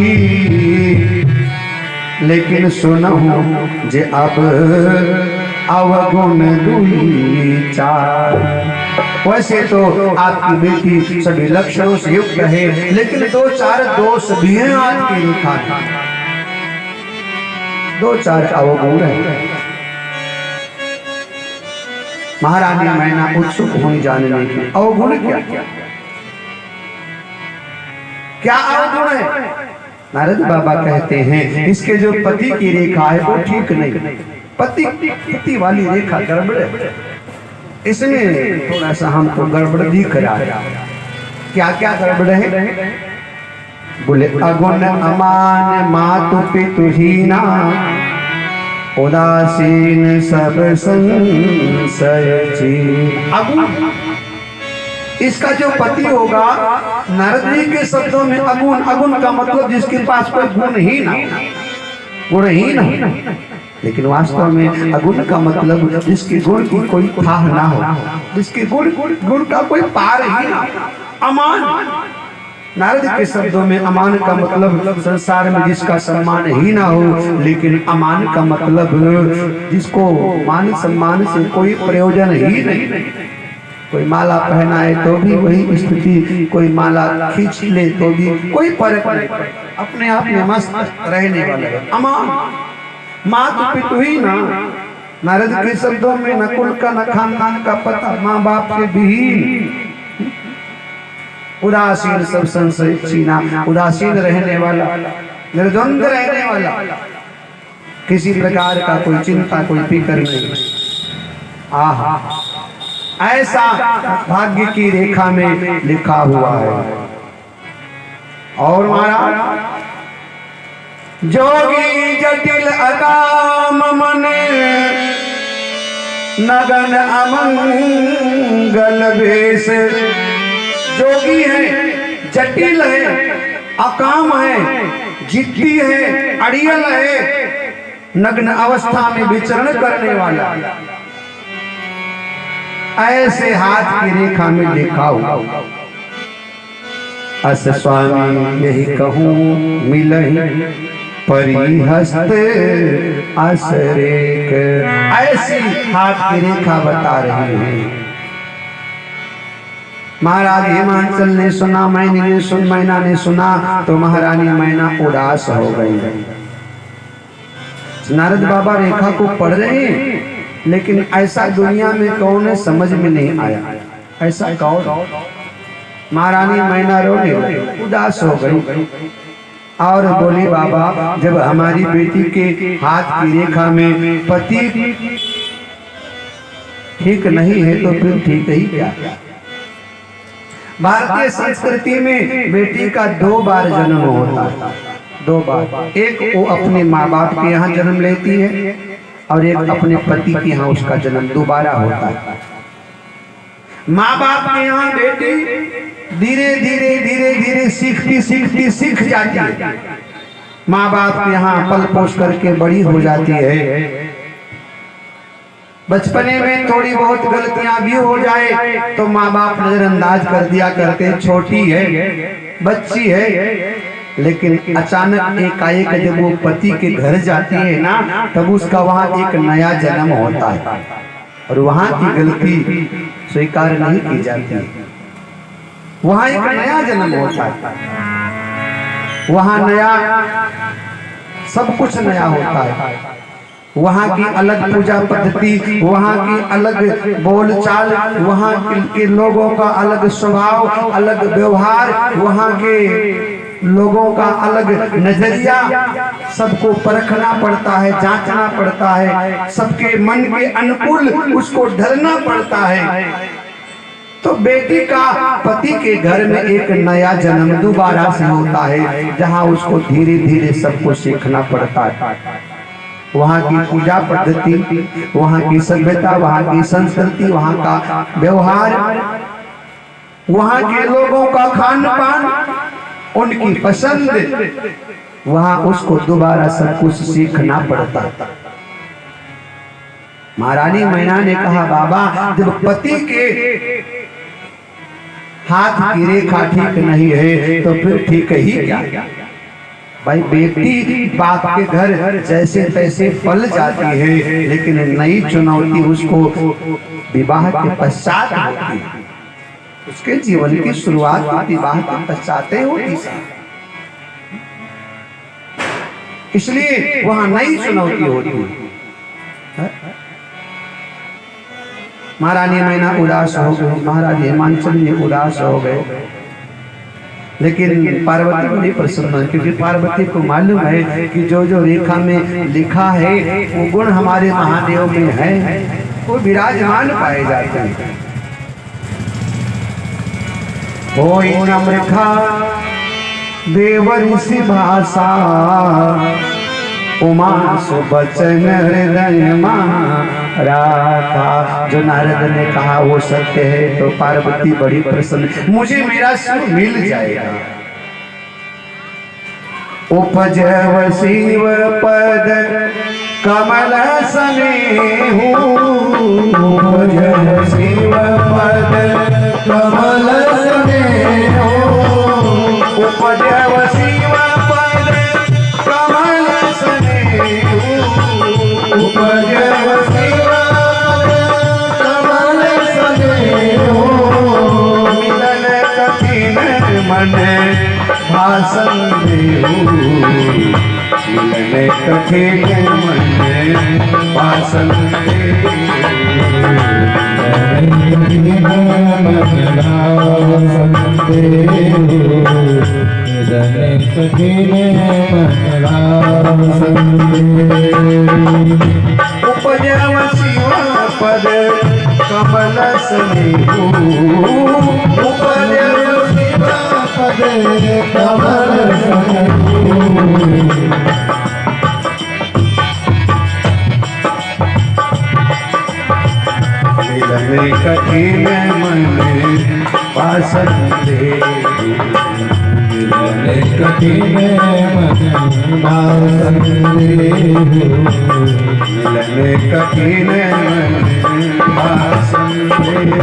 S1: लेकिन सुनहु जे अब अवगुण दुई चार। वैसे तो आपकी बेटी सभी लक्षणों से युक्त है, लेकिन दो चार दोष भी हैं आपकी रेखा में, दो चार अवगुण है। महारानी मैना उत्सुक हुई जानने की, अवगुण क्या अवगुण है? नारद बाबा कहते हैं इसके जो पति की रेखा है वो ठीक नहीं, पति वाली रेखा गड़बड़ है, इसमें थोड़ा सा हमको गड़बड़ दिख रहा है। क्या क्या गड़बड़ है? बोले अगुण अमान मातु पितुहीना, उदासीन सब संशय चीर। अगुण, इसका जो पति होगा, नारद जी के शब्दों में अगुण, अगुण का मतलब जिसके पास कोई गुण ही ना, गुणहीन हो। लेकिन वास्तव में अगुण का मतलब जिसके गुण की कोई था ना हो, जिसके गुण का कोई पार ही ना, अमान। नारद के शब्दों में अमान का मतलब संसार में जिसका सम्मान ही ना हो, लेकिन अमान का मतलब जिसको मान सम्मान से कोई प्रयोजन ही नहीं। कोई माला पहनाए तो भी वही स्थिति, कोई माला खींच ले तो भी कोई फर्क नहीं, अपने आप में मस्त रहने वाला है अमान। मातु पितु ही ना, नारद के शब्दों में न कुल का न खानदान का पता, माँ बाप से भी उदासीन सब संशय छीना, उदासीन रहने वाला, निर्द्वंद रहने वाला, किसी प्रकार का कोई चिंता कोई फिक्र नहीं। आहा, ऐसा भाग्य की रेखा में लिखा हुआ है। और महाराज जोगी जटिल अकाम मन, नगन अमंगल वेश। जोगी है, जटिल है, अकाम है, जिद्दी है, अड़ियल है, नग्न अवस्था में विचरण करने वाला, ऐसे हाथ की रेखा में लिखा हुआ। अस स्वामी यही कहूँ मिलहि परिहस्त असरेख। ऐसी हाथ की रेखा बता रही है। महाराज हिमांचल ने सुना, मैनी ने सुन, मैना ने सुना तो महारानी मैना उदास हो गई। नारद बाबा रेखा को पढ़ रहे हैं, लेकिन ऐसा दुनिया में कौन है समझ में नहीं आया। ऐसा कौन? महारानी मैना रोने लगी, उदास हो गई और बोली, बाबा जब हमारी बेटी के हाथ की रेखा में पति ठीक नहीं है तो फिर ठीक ही क्या? भारतीय संस्कृति में बेटी का 2 बार जन्म होता है, 2 बार। एक वो अपने माँ बाप के यहाँ जन्म लेती है और एक अपने पति के यहाँ उसका जन्म दोबारा होता है। माँ बाप के यहाँ बेटी धीरे धीरे धीरे धीरे सीख जाती है। माँ बाप के यहाँ पल पोस करके बड़ी हो जाती है। बचपने में थोड़ी बहुत गलतियां भी हो जाए तो माँ बाप नजरअंदाज कर दिया करते, छोटी है, बच्ची है। लेकिन अचानक एकाएक जब वो पति के घर जाती है ना, तब उसका वहाँ एक नया जन्म होता है और वहाँ की गलती स्वीकार नहीं की जाती। वहाँ एक नया जन्म होता है, वहाँ नया सब कुछ नया होता है। वहाँ की अलग पूजा पद्धति, वहाँ की अलग बोलचाल, वहाँ के लोगों का अलग स्वभाव, अलग व्यवहार, वहाँ के लोगों का अलग नजरिया। सबको परखना पड़ता है, जांचना पड़ता है, सबके मन के अनुकूल उसको ढलना पड़ता है। तो बेटी का पति के घर में एक नया जन्म दोबारा से होता है, जहाँ उसको धीरे धीरे सब कुछ सीखना पड़ता है। वहाँ की पूजा पद्धति, वहाँ की सभ्यता, वहाँ की संस्कृति, वहाँ का व्यवहार, वहाँ के लोगों का खान पान, उनकी पसंद, वहाँ उसको दोबारा सब कुछ सीखना पड़ता। महारानी मैना ने कहा, बाबा जब पति के हाथ की रेखा ठीक नहीं है तो फिर ठीक ही क्या? भाई बेटी बाप के घर जैसे तैसे पल जाती है, लेकिन नई चुनौती उसको विवाह के पश्चात होती है। उसके जीवन की शुरुआत विवाह के पश्चात होती है, इसलिए वहां नई चुनौती होती है। महारानी मैना उदास हो गई, महाराज हिमांचल जी उदास हो गए, लेकिन पार्वती को नहीं प्रसन्न है, क्योंकि पार्वती को मालूम है कि जो जो रेखा में लिखा है वो गुण हमारे महादेव में है, वो विराजमान पाए जाते हैं। होई नम्रखा देव ऋषि भाषा, उमा सुबचन हृदय राखा। जो नारद ने कहा वो सत्य है, तो पार्वती बड़ी प्रसन्न, मुझे मेरा सुख मिल जाएगा। उपजव शिव पद कमल स्नेहु, उपजव शिव पद कमल स्नेहु, उपजव शिव पद कमल स्नेहु, उपजव शिव कमल स्नेहु, मिलन कठिन मन भाषण देहु, मिलन कठिन मन भाषण देहु, उपजव शिव पद कमल स्नेहु, उपजव शिव पद कमल स्नेहु, मिलन कठिन मन भाषण देहु, मिलन कठिन मन भाषण देहु, मिलन कठिन मन भाषण देहु,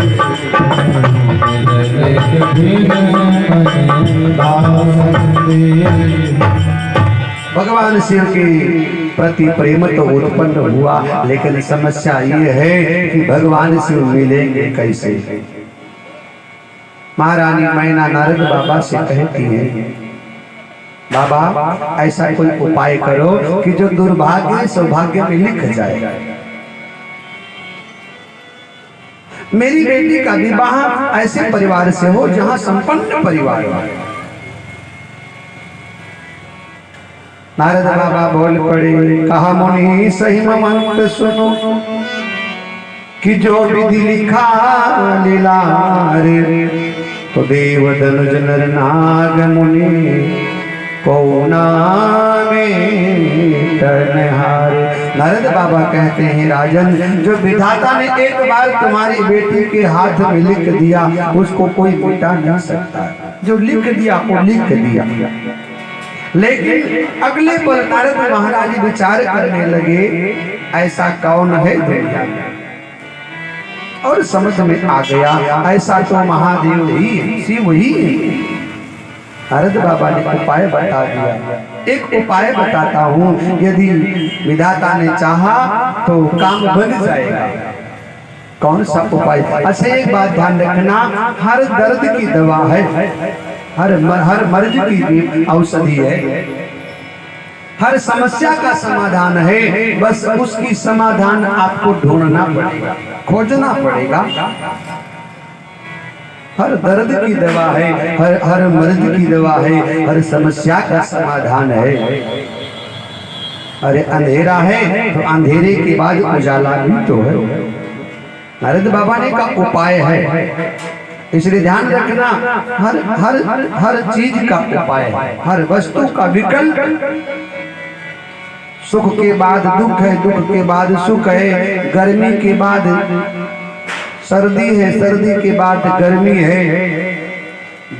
S2: एक दिन मन बांधे।
S1: भगवान शिव के प्रति प्रेम तो उत्पन्न हुआ, लेकिन समस्या ये है कि भगवान शिव मिलेंगे कैसे। महारानी मैना नारद बाबा से कहती है, बाबा ऐसा कोई उपाय करो कि जो दुर्भाग्य सौभाग्य में लिख जाए। मेरी बेटी का विवाह ऐसे परिवार से हो जहां संपन्न परिवार हो। नारद बाबा बोल पड़े, कहा मुनि सही मंत्र सुनो कि जो विधि लिखा लीलार, तो देव दनुज नर नाग मुनि कौना में टर्नहार। नारद बाबा कहते हैं, राजन जो विधाता ने एक बार तुम्हारी बेटी के हाथ में लिख दिया उसको कोई मिटा नहीं सकता। जो लिख दिया वो लिख दिया। लेकिन अगले पल नारद महाराज विचार करने लगे, ऐसा कौन है दुनिया में, और समझ में आ गया ऐसा तो महादेव ही है, शिव ही है। नारद बाबा ने उपाय बता दिया। एक उपाय बताता हूँ, यदि विधाता ने चाहा तो काम बन जाएगा। कौन सा उपाय? अच्छा एक बात ध्यान रखना, हर दर्द की दवा है, हर मर्ज की औषधि है, हर समस्या का समाधान है। बस उसकी समाधान आपको ढूंढना पड़ेगा, खोजना पड़ेगा। हर दर्द की दवा है, हर मर्ज की दवा है, हर समस्या का समाधान है। अरे अंधेरा है तो अंधेरे के बाद उजाला भी तो है। नारद बाबा ने का उपाय है, इसलिए ध्यान रखना, हर हर हर चीज का उपाय है, हर वस्तु का विकल्प। सुख के बाद दुख है, दुख के बाद सुख है, गर्मी के बाद सर्दी है, सर्दी के बाद गर्मी है,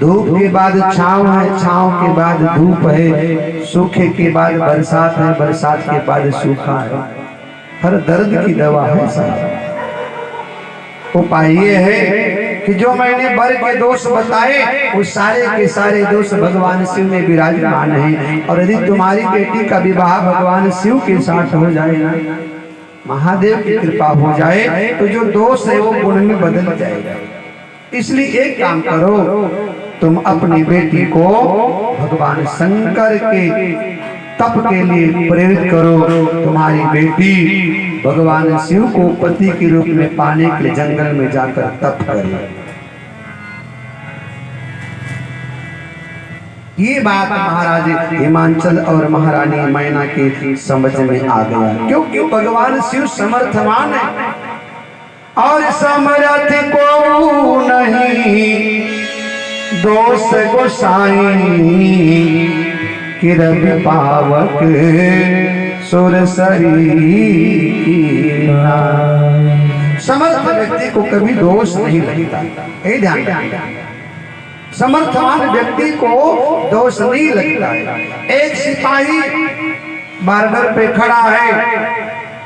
S1: धूप के बाद छांव है, छांव के बाद धूप है, सूखे के बाद बरसात है, बरसात के बाद सूखा है। हर दर्द की दवा है साहब। उपाय ये है कि जो मैंने बर के दोष बताए वो सारे के सारे दोष भगवान शिव में विराजमान हैं। और यदि तुम्हारी बेटी का विवाह भगवान शिव के साथ हो जाए ना, महादेव की कृपा हो जाए, तो जो दोष है वो गुण में बदल जाएगा। इसलिए एक काम करो, तुम अपनी बेटी को भगवान शंकर के तप के लिए प्रेरित करो। तुम्हारी बेटी भगवान शिव को पति के रूप में पाने के लिए जंगल में जाकर तप करे। ये बात महाराज हिमांचल और महारानी मैना के समझ में आ गया, क्योंकि भगवान शिव समर्थवान है और समर्थ को नहीं दोष गोसाई कि रवि पावक सुरसरी। समर्थ व्यक्ति को कभी दोष नहीं लगता, ये ध्यान रखना। समर्थवान व्यक्ति को दोष नहीं लगता है। एक सिपाही बॉर्डर पे खड़ा है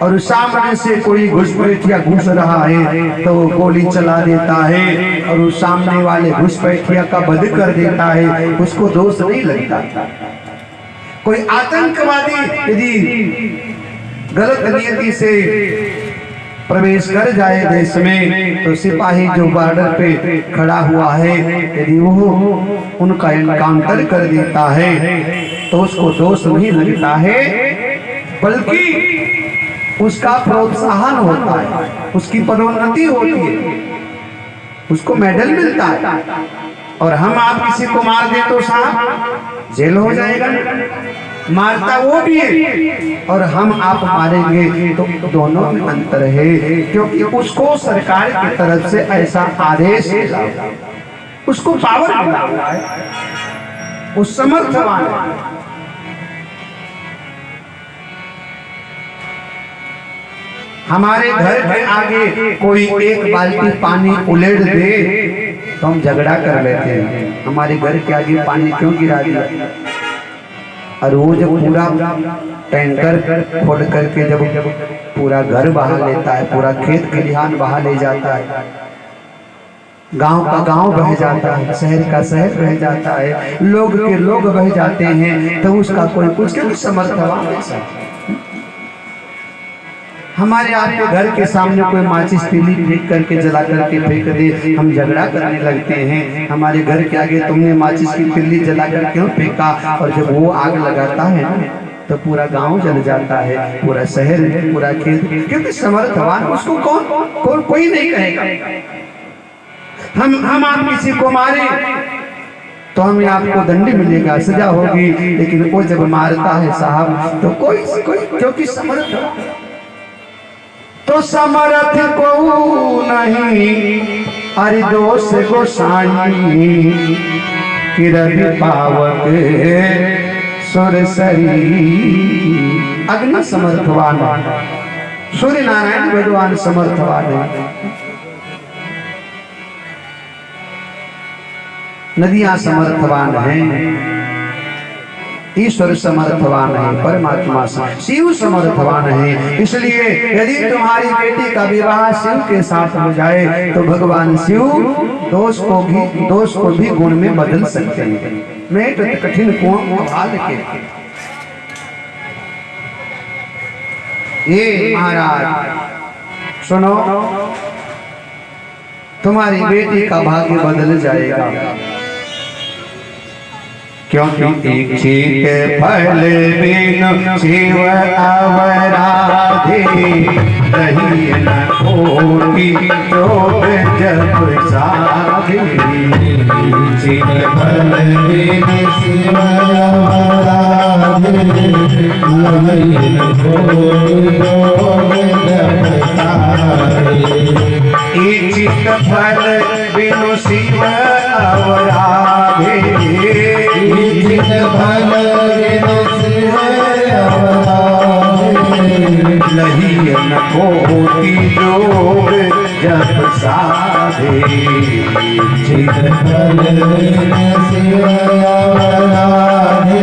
S1: और सामने से कोई घुसपैठिया घुस रहा है तो वो गोली चला देता है और उस सामने वाले घुसपैठिया का वध कर देता है, उसको दोष नहीं लगता। कोई आतंकवादी यदि गलत नियति से प्रवेश कर जाए देश में, तो सिपाही जो बॉर्डर पे खड़ा हुआ है यदि वो उनका एनकाउंटर कर देता है तो उसको दोष नहीं लगता है, बल्कि उसका प्रोत्साहन होता है, उसकी पदोन्नति होती है, उसको मेडल मिलता है। और हम आप किसी को मार दे तो साहब जेल हो जाएगा, मारता वो भी है और हम आप मारेंगे तो दोनों में अंतर है, क्योंकि उसको सरकार की तरफ से ऐसा आदेश है, उसको पावर मिला हुआ है, उस समर्थवान है। हमारे घर के आगे कोई एक बाल्टी पानी उलेड़ दे तो हम झगड़ा कर लेते हैं, हमारे घर के आगे पानी क्यों गिरा दिया। और वो जब पूरा टैंकर खोल करके जब पूरा घर बहा लेता है, पूरा खेत खलिहान बहा ले जाता है, गांव का गांव बह जाता है, शहर का शहर बह जाता है, लोग के लोग बह जाते हैं, तो उसका कोई कुछ क्योंकि समर्थवान ऐसा। हमारे आपके घर के सामने कोई माचिस तीली फेंक करके जला करके फेंक दे, हम झगड़ा करने लगते हैं। हमारे घर के आगे तुमने माचिस की तीली जला कर क्यों फेंका, और जब वो आग लगाता है ना तो पूरा गांव जल जाता है, पूरा शहर, पूरा खेत, क्योंकि समर्थवान उसको कौन कोई नहीं कहेगा। हम आप किसी को मारे तो हमें आपको दंड मिलेगा, सजा होगी, लेकिन वो जब मारता है साहब तो कोई क्योंकि समर्थ, तो समर्थ को नहीं अरि दोष गोसाई कि रवि पावक सुरसरी। अग्नि समर्थवान, सूर्य नारायण भगवान समर्थवान है, नदियां समर्थवान हैं, ईश्वर समर्थवान है, परमात्मा शिव समर्थवान है। इसलिए यदि तुम्हारी बेटी का विवाह शिव के साथ हो जाए तो भगवान शिव दोष को भी गुण में बदल सकते हैं। मेट कठिन कुआं उबाल के, ये महाराज सुनो, तुम्हारी बेटी का भाग्य बदल जाएगा, क्योंकि इच्छित फल बिनु शिव अवराधे, रही न कोटि जोग जप साधे।
S2: इच्छित फल बिनु शिव अवराधे, रही न कोटि जोग जप साधे।
S1: इच्छित फल बिनु शिव अवराधे,
S2: इच्छित फल बिनु शिव अवराधे,
S1: लही न कोटि जोग जप साधे।
S2: इच्छित फल बिनु शिव अवराधे,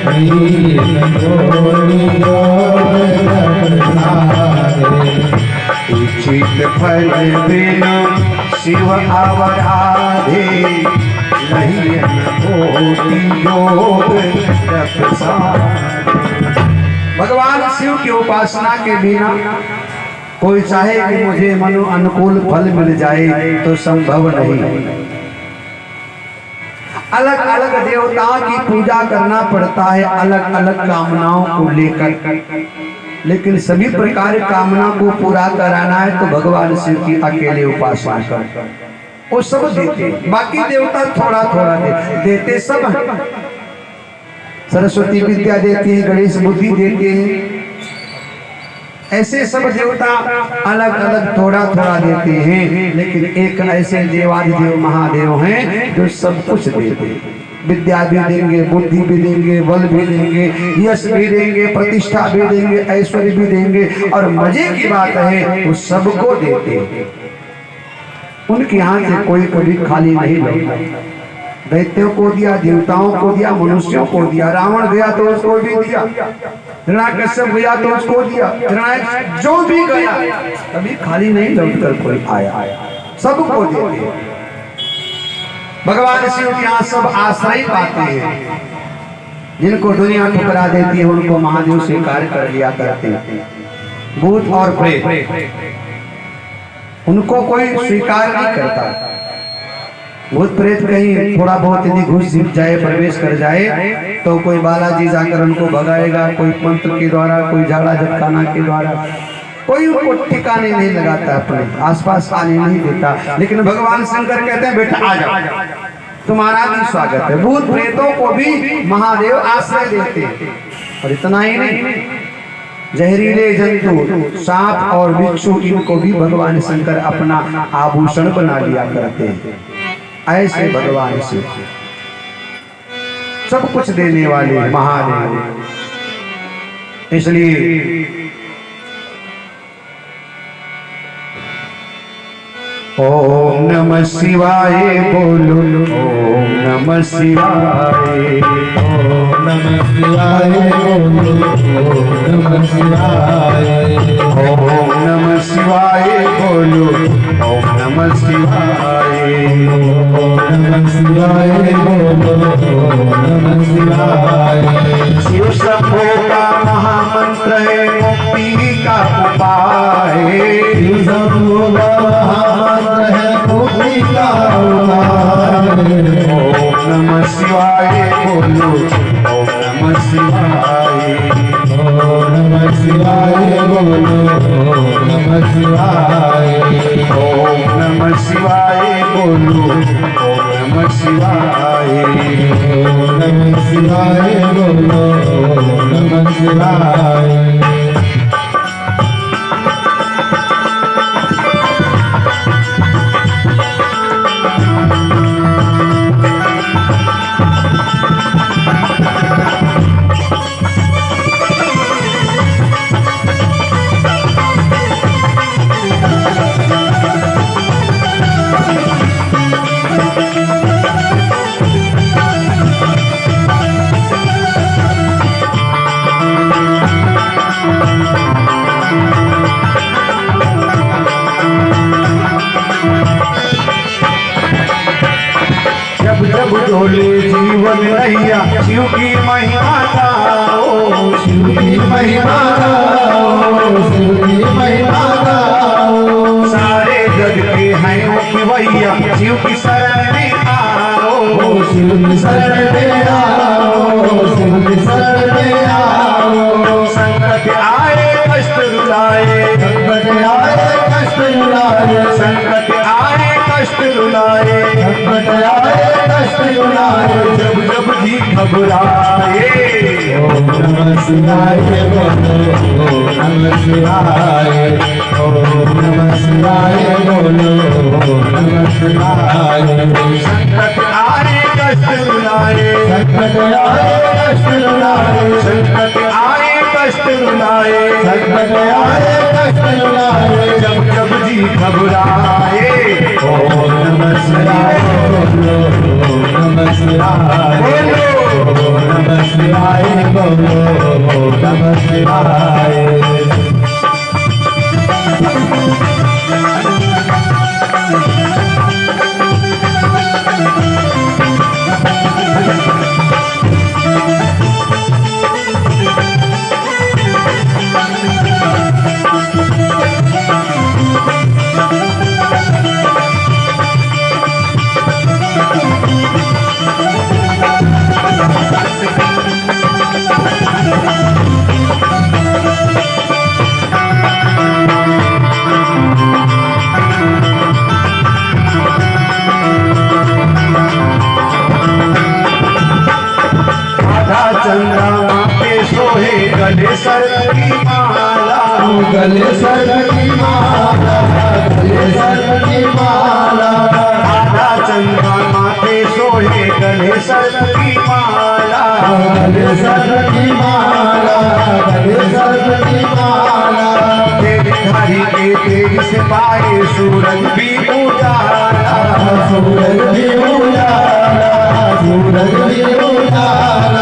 S2: लही न कोटि जोग जप साधे।
S1: इच्छित फल बिनु शिव अवराधे, लही न कोटि जोग जप साधे। भगवान शिव की उपासना के बिना कोई चाहे कि मुझे मनु अनुकूल फल मिल जाए तो संभव नहीं। अलग अलग देवताओं की पूजा करना पड़ता है, अलग अलग कामनाओं को लेकर, लेकिन सभी प्रकार कामना को पूरा कराना है तो भगवान शिव की अकेले उपासना कर, वो सब देते, बाकी देवता थोड़ा थोड़ा देते सब हैं। सरस्वती विद्या देती है, गणेश बुद्धि देते हैं, ऐसे सब देवता अलग अलग थोड़ा थोड़ा देते हैं, लेकिन एक ऐसे देवादिदेव महादेव हैं जो सब कुछ देते हैं। विद्या भी देंगे, बुद्धि भी देंगे, बल भी देंगे, यश भी देंगे, प्रतिष्ठा भी देंगे, ऐश्वर्य भी देंगे, और मजे की बात है वो सबको देते हैं। उनके यहाँ से कोई कभी खाली नहीं लौटा। दैत्यों को दिया, देवताओं को दिया, मनुष्यों को दिया, रावण गया तो उसको भी दिया, हिरण्यकश्यप गया तो उसको दिया, जो भी गया कभी खाली नहीं लौट कर कोई आया, सबको देते। भगवान शिव के यहाँ सब आश्रय पाते हैं, जिनको दुनिया ठुकरा देती है उनको महादेव स्वीकार कर लिया करते हैं। भूत और प्रेत उनको कोई स्वीकार नहीं करता। भूत प्रेत कहीं थोड़ा बहुत यदि घुस जाए, प्रवेश कर जाए तो कोई बालाजी जाकर उनको भगाएगा, कोई मंत्र के द्वारा, कोई झाड़ा झटकाना के द्वारा, कोई उनको ठिकाने नहीं लगाता, अपने आसपास आने नहीं देता। लेकिन भगवान शंकर कहते हैं बेटा आ जाओ, तुम्हारा भी स्वागत है। भूत प्रेतों को भी महादेव आश्रय देते हैं। और इतना ही नहीं, जहरीले जंतु सांप और बिच्छू इनको भी भगवान शंकर अपना आभूषण बना लिया करते हैं। ऐसे भगवान शिव सब कुछ देने वाले महादेव। इसलिए ओम नमः शिवाय बोलो, ओम नमः शिवाय,
S2: ओम नमः शिवाय बोलो, ओम नमः शिवाय,
S1: ओम नमः शिवाय बोलो, ओम नमः शिवाय,
S2: ओम नमः शिवाय बोलो ओम नमः शिवाय
S1: शिव शंभो का महामंत्र है मुक्ति का उपाय
S2: शिव शंभो का महामंत्र है मुक्ति का उपाय
S1: ओम नमः शिवाय बोलो ओम नमः शिवाय
S2: ओम नमः शिवाय बोलो ओम नमः शिवाय
S1: ओम नमः शिवाय बोलो ओम नमः शिवाय
S2: ओम नमः शिवाय बोलो ओम नमः शिवाय
S1: जब जब डोले जीवन नैया शिव की महिमा गाओ
S2: शिव की महिमा गाओ शिव की महिमा गाओ
S1: सारे जग के हैं मुख्य भैया शिव की शरण में आओ
S2: शिव की शरण में आओ शिव की शरण में आओ
S1: संकट आए कष्ट रुलाए
S2: संकट आए कष्ट रुलाए
S1: संकट आए कष्ट रुलाए
S2: संकट आए कष्ट रुलाए
S1: जब जब जी घबराए
S2: ओम नमः शिवाय बोलो ओम नमः शिवाय ओम नमः शिवाय बोलो ओम नमः शिवाय
S1: संकट आए कष्ट रुलाए
S2: संकट आए कष्ट रुलाए
S1: संकट आए कष्ट रुलाए
S2: संकट आए कष्ट रुलाए
S1: जब जब जी घबराए
S2: ओम नमः शिवाय बोलो ओम नमः शिवाय ओम नमः शिवाय बोलो ओम नमः शिवाय
S1: चंद्रमा पे सोहे गले सर की माला
S2: गले सर की माला गले सर की माला
S1: आधा चंद्रमा पे सोहे गले सर की माला
S2: गले सर की माला गले सर की माला
S1: तेरी धारी के तेज से पाए सूरज भी उजाला
S2: सूरज भी उजाला सूरज भी उजाला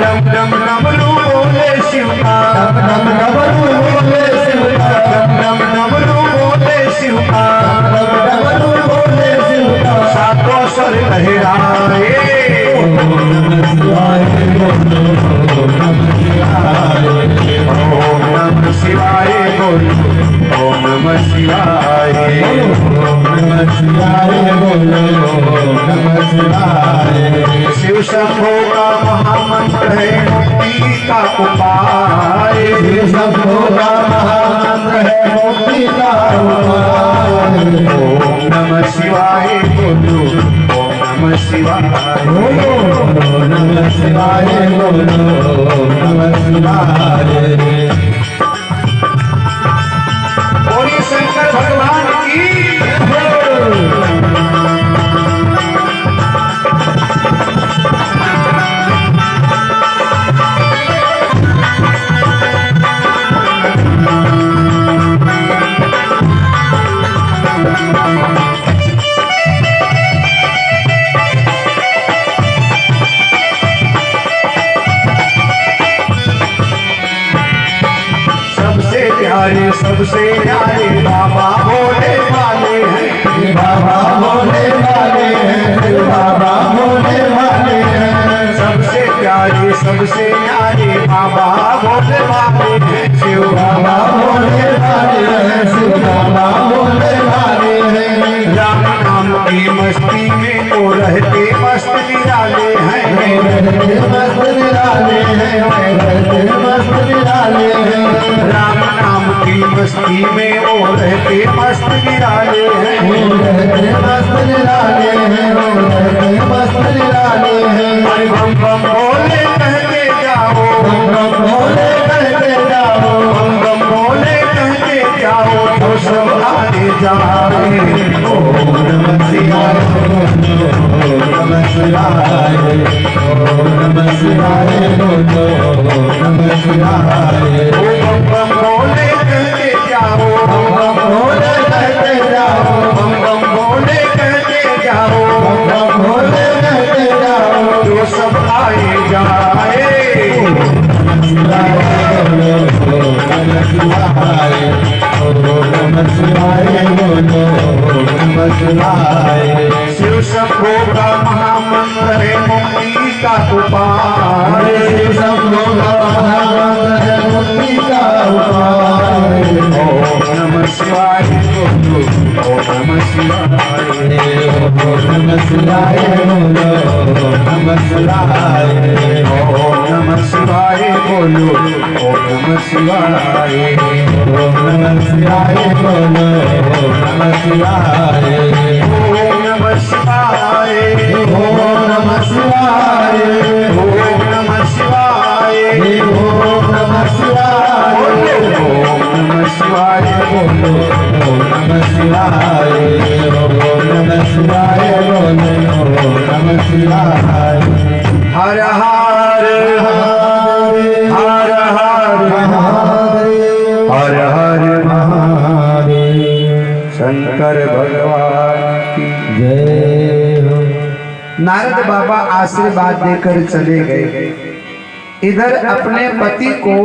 S1: डम डम डमरू बोले शिव का
S2: नम डमरू बोले शिव का
S1: डम डमरू बोले शिव का
S2: नम डमरू बोले शिव का
S1: सातों स्वर लहराए
S2: ओम नमः शिवाय बोलो ओम नमः शिवाय
S1: ओम नमः शिवाय बोलो ओम नमः शिवाय
S2: ओम नमः शिवाय बोलो ओम नमः शिवाय
S1: शिव शंभो का महामंत्र है मुक्ति का उपाय
S2: शिव शंभो का महामंत्र है मुक्ति का उपाय
S1: ओम नमः शिवाय बोलो ओम नमः शिवाय
S2: ओम नमः शिवाय बोलो ओम नमः शिवाय
S1: बोलिए शंकर भगवान की प्यारे सबसे प्यारे बाबा भोले वाले हैं,
S2: बाबा भोले वाले हैं, बाबा भोले वाले हैं।
S1: सबसे प्यारे सबसे प्यारे बाबा भोले वाले हैं, शिव
S2: बाबा भोले वाले हैं, शिव बाबा भोले वाले हैं।
S1: राम नाम की मस्ती में वो रहते मस्त निराले हैं,
S2: रहते मस्त निराले हैं, रहते मस्त निराले हैं।
S1: राम नाम की मस्ती में वो रहते मस्त निराले हैं।
S2: रहते मस्त निराले हैं, रहते मस्त निराले हैं।
S1: अरे बम बम भोले कहते जाओ,
S2: बम बम भोले कहते जाओ,
S1: बम बम भोले कहते जाओ, तो सब आगे जाए।
S2: ओम नमः शिवाय, ओम नमः शिवाय, ओम नमः शिवाय, ओम नमः शिवाय।
S1: ओ बम बम भोले कहते जाओ,
S2: बम बम भोले कहते जाओ,
S1: बम बम भोले कहते जाओ,
S2: बम बम भोले कहते जाओ।
S1: तो सब आए जाए। शिव शंभो का महामंत्र है मुक्ति का उपाय। ओम नमः शिवाय, ओम नमः शिवाय, ओम नमः शिवाय बोलो, ओम नमः शिवाय। ओम नमः शिवाय, ओम नमः शिवाय। ओम नमः शिवाय, ओम नमः शिवाय, ओम नमः शिवाय, ओम नमः शिवाय, ओम नमः शिवाय बोलो,
S2: ओम नमः शिवाय, ओम नमः शिवाय, ओम नमः शिवाय।
S1: हर हर हर हर हर
S2: महादेव।
S1: शंकर भगवान की
S2: जय हो।
S1: नारद बाबा आशीर्वाद देकर चले गए। इधर अपने पति को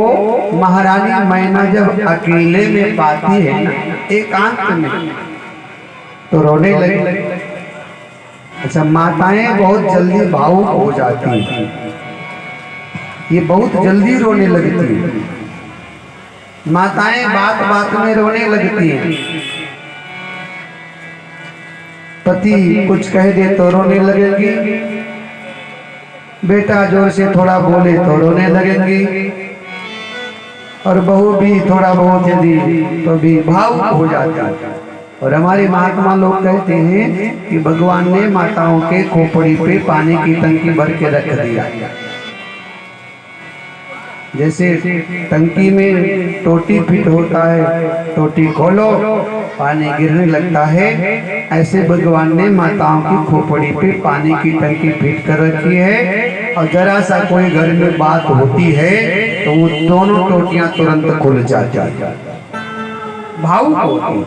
S1: महारानी मैना जब अकेले में पाती है ना, एकांत में, तो रोने लगी। अच्छा, माताएं बहुत जल्दी भावुक हो जाती हैं, ये बहुत जल्दी रोने लगती है। माताएं बात बात में रोने लगती हैं। पति कुछ कह दे तो रोने लगेगी, बेटा जोर से थोड़ा बोले तो रोने लगेंगी, और बहू भी थोड़ा बहुत यदि तो भी भावुक हो जाती है। और हमारे महात्मा लोग कहते हैं कि भगवान ने माताओं के खोपड़ी पे पानी की टंकी भर के रख दिया। जैसे टंकी में टोटी फिट होता है, टोटी खोलो पानी गिरने लगता है, ऐसे भगवान ने माताओं की खोपड़ी पे पानी की टंकी फिट कर रखी है। और जरा सा कोई घर में बात होती है तो वो दोनों टोटियां तुरंत खुल जाती है। भावुक होती।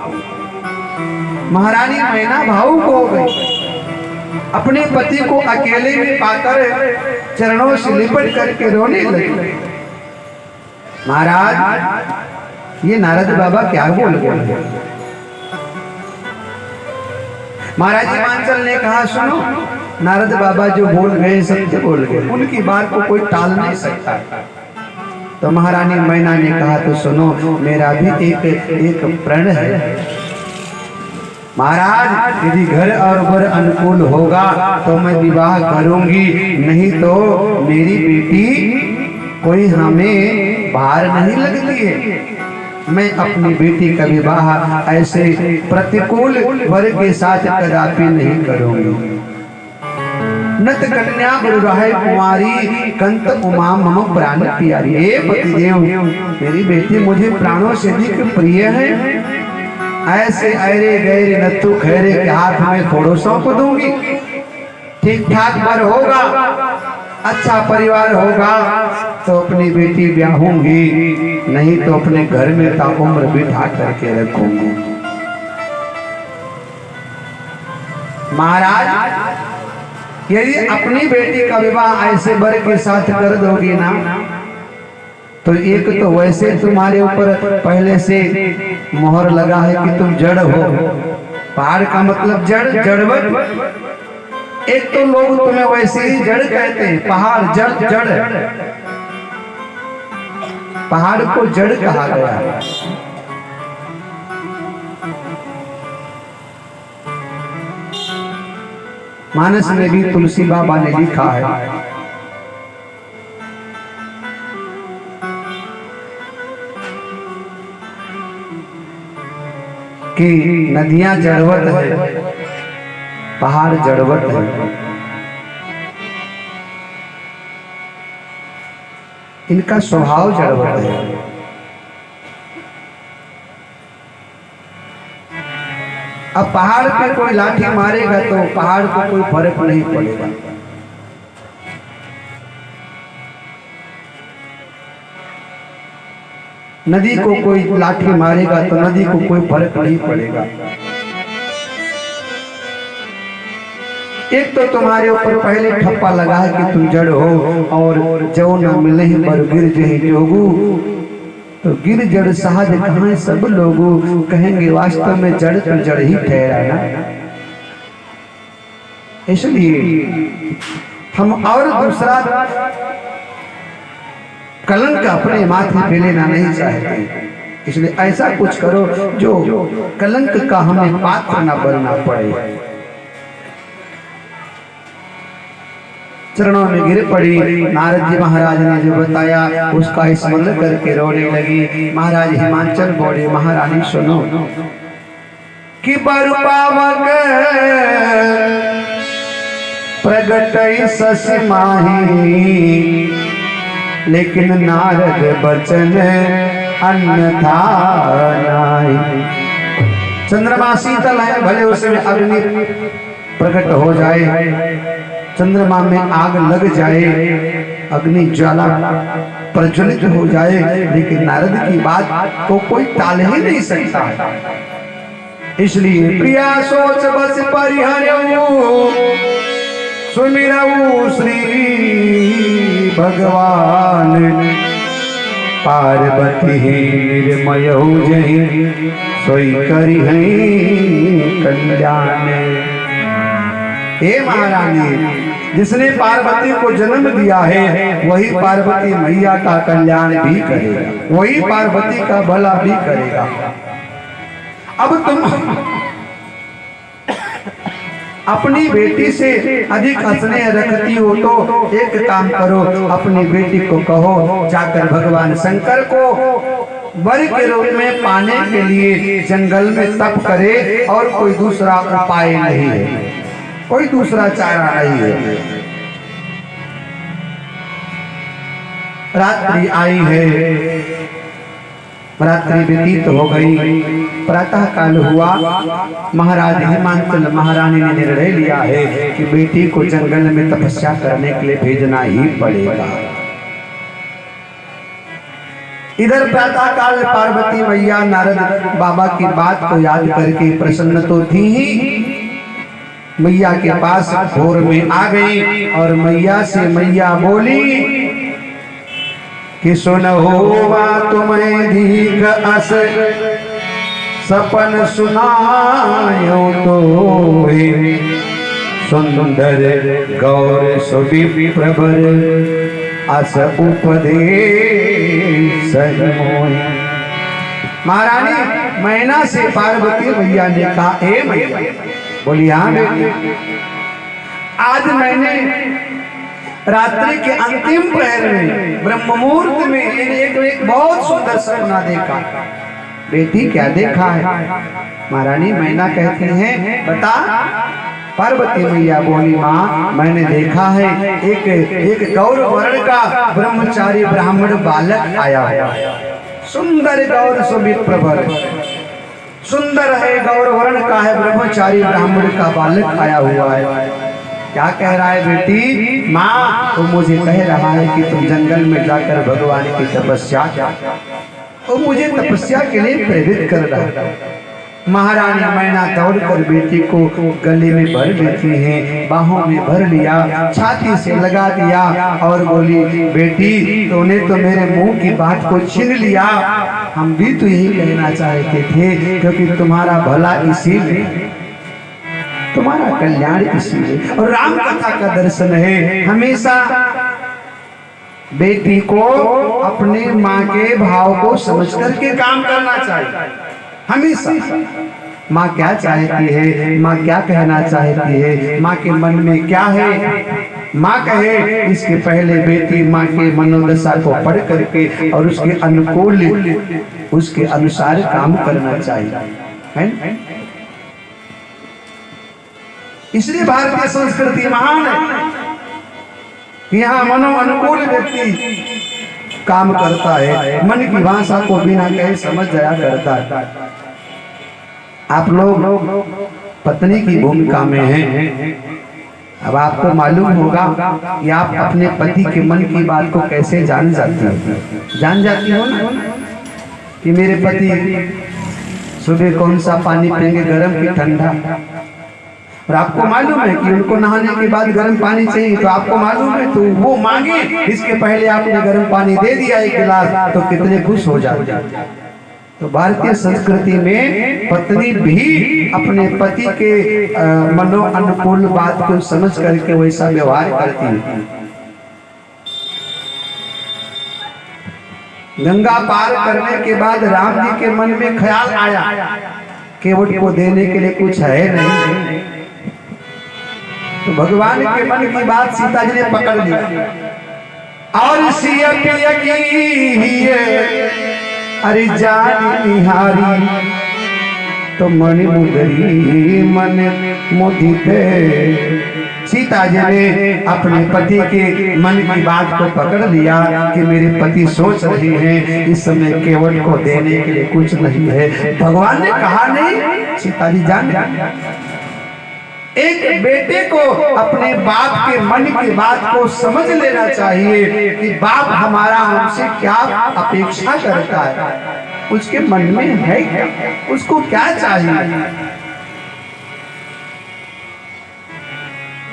S1: महारानी मैना भावुक हो गई, अपने पति को अकेले में पाकर चरणों से लिपट करके रोने लगी। महाराज, ये नारद बाबा क्या बोल गए? महाराज जी मांचल ने कहा, सुनो, नारद बाबा जो बोल गए सत्य बोल गए, उनकी बात को कोई टाल नहीं सकता। तो महारानी मैना ने कहा, तो सुनो, मेरा भी एक प्रण है। महाराज, यदि घर और वर अनुकूल होगा तो मैं विवाह करूंगी, नहीं तो मेरी बेटी कोई हमें भार नहीं लगती है। मैं अपनी बेटी का विवाह ऐसे प्रतिकूल वर के साथ कदापि नहीं करूंगी। नत कन्या गुरुराय कुमारी कंत उमा मम प्राण प्यारी। हे पतिदेव, मेरी बेटी मुझे प्राणों से अधिक प्रिय है। ऐसे अरे गैरे नत्थु खैरे के हाथ में थोड़ो सौंप दूंगी। ठीक ठाक वर होगा, अच्छा परिवार होगा तो अपनी बेटी ब्याहूंगी, नहीं तो अपने घर में ताउम्र बिठा करके रखूंगी। महाराज, यदि अपनी बेटी का विवाह ऐसे वर के साथ कर दोगी ना, तो एक तो वैसे तुम्हारे ऊपर पहले से मोहर लगा है कि तुम जड़ हो। पहाड़ का मतलब जड़, जड़वत। एक तो लोग तुम्हें वैसे ही जड़ कहते हैं, पहाड़ जड़ जड़, पहाड़ को जड़ कहा गया है। मानस में भी तुलसी बाबा ने लिखा है कि नदियां जड़वत है, पहाड़ जड़वत है। इनका स्वभाव जड़वत है। अब पहाड़ पे कोई लाठी मारेगा तो पहाड़ को कोई फर्क नहीं पड़ेगा। नदी को कोई लाठी मारेगा तो नदी को कोई फर्क नहीं पड़ेगा। एक तो तुम्हारे ऊपर पहले ठप्पा लगा है कि तुम जड़ हो, और जो न मिले पर गिर जही जोगू, तो गिर जड़ सहज कहाँ सब लोगों कहेंगे वास्तव में जड़ तो जड़ ही ठहरा ना। इसलिए हम और दूसरा कलंक अपने माथे पे लेना नहीं चाहते। इसलिए ऐसा कुछ करो जो कलंक का हमें पात्र न बनना पड़े। चरणों में गिर पड़ी। नारद जी महाराज ने जो बताया उसका स्मरण करके रोने लगी। महाराज हिमाचल बोले, महारानी सुनो कि बर पावक प्रगट शशि माही, लेकिन नारद बचन अन्यथा नाहि। चंद्रमा शीतल है, भले उसमें अग्नि प्रकट हो जाए, चंद्रमा में आग लग जाए, अग्नि ज्वाला प्रज्वलित हो जाए, लेकिन नारद की बात को कोई टाल ही नहीं सकता है। इसलिए प्रिया सोच बस परिहरऊ, सुमिरऊ श्री भगवान, पार्वती निर्मयऊ जहि सोई करी है कल्याण। हे महारानी, जिसने पार्वती को जन्म दिया है वही पार्वती मैया का कल्याण भी करेगा, वही पार्वती का भला भी करेगा। अब तुम अपनी बेटी से अधिक स्नेह रखती हो तो एक काम करो, अपनी बेटी को कहो जाकर भगवान शंकर को वर के रूप में पाने के लिए जंगल में तप करे, और कोई दूसरा उपाय नहीं है, कोई दूसरा चारा नहीं है। रात्रि आई है, रात्रि व्यतीत हो गई, प्रातः काल हुआ। महाराज हिमाचल महारानी ने निर्णय लिया है कि बेटी को जंगल में तपस्या करने के लिए भेजना ही पड़ेगा। इधर प्रातः काल पार्वती मैया नारद बाबा की बात को याद करके प्रसन्न तो थी ही, मैया के पास भोर में आ गई और मैया से मैया बोली कि सुनहो तुम्हें दीघ अस सपन सुनायो तो, सुंदर गौर सुबी प्रबर अस उपदेश मोहि। महारानी मैना से पार्वती मैया ने कहा, हे मैया, बोली हाँ बेटी, आज मैंने रात्रि के अंतिम प्रहर में ब्रह्म मुहूर्त में एक बहुत सुंदर सपना देखा। बेटी क्या देखा है? महारानी मैना कहती हैं, बता। पार्वती मैया बोली, माँ मैंने देखा है एक गौर वर्ण का ब्रह्मचारी ब्राह्मण बालक आया है, सुंदर गौर सुमित प्रभर, सुंदर है, गौर वर्ण का है, ब्रह्मचारी ब्राह्मण का बालक आया हुआ है। क्या कह रहा है बेटी? माँ तो मुझे कह रहा है कि तुम जंगल में जाकर भगवान की तपस्या, वो मुझे तपस्या के लिए प्रेरित कर रहा है। महारानी मैना दौड़कर बेटी को गले में भर लेती हैं, बाहों में भर लिया, छाती से लगा दिया और बोली, बेटी तूने तो मेरे मुंह की बात को छीन लिया। हम भी तो यही कहना चाहते थे, क्योंकि तुम्हारा भला इसीलिए, तुम्हारा कल्याण इसीलिए। और राम कथा का दर्शन है, हमेशा बेटी को अपने माँ के भाव को समझ करके काम करना चाहिए। हमेशा माँ क्या चाहती है, माँ क्या कहना चाहती है, माँ के मन में क्या है, माँ कहे इसके पहले बेटी माँ के मनोदशा को पढ़ करके और उसके अनुकूल, उसके अनुसार काम करना चाहिए, है? इसलिए भारतीय संस्कृति महान है। यहाँ मनो अनुकूल व्यक्ति काम करता है, मन की भाषा को बिना कहे समझ जाया करता है। आप लोग पत्नी की भूमिका में हैं। अब आपको मालूम होगा कि आप अपने पति के मन की बात को कैसे जान जाती हो। जान जाती हो ना कि मेरे पति सुबह कौन सा पानी पिएंगे, गर्म की ठंडा। और आपको मालूम है कि उनको नहाने के बाद गर्म पानी चाहिए, तो आपको मालूम है तो वो मांगे, इसके पहले आपने गर्म पानी दे दिया एक गिलास, तो कितने खुश हो जाते। तो भारतीय संस्कृति में पत्नी भी अपने पति के मनो अनुकूल बात को समझ करके वैसा व्यवहार करती है। गंगा पार करने के बाद राम जी के मन में ख्याल आया, केवट को देने के लिए कुछ है नहीं, तो भगवान के मन की बात सीता जी ने पकड़ लिया। और सिया पिया की अरे जानी निहारी, तो मणि मुदरी मन मोदिते। सीता जी ने अपने पति के मन की बात को पकड़ लिया कि मेरे पति सोच रहे हैं इस समय केवट को देने के लिए कुछ नहीं है। भगवान ने कहा नहीं, सीता जी जान एक बेटे को अपने बाप के मन की बात को समझ लेना चाहिए कि बाप हमारा हमसे क्या अपेक्षा करता है, उसके मन में है क्या, उसको क्या चाहिए।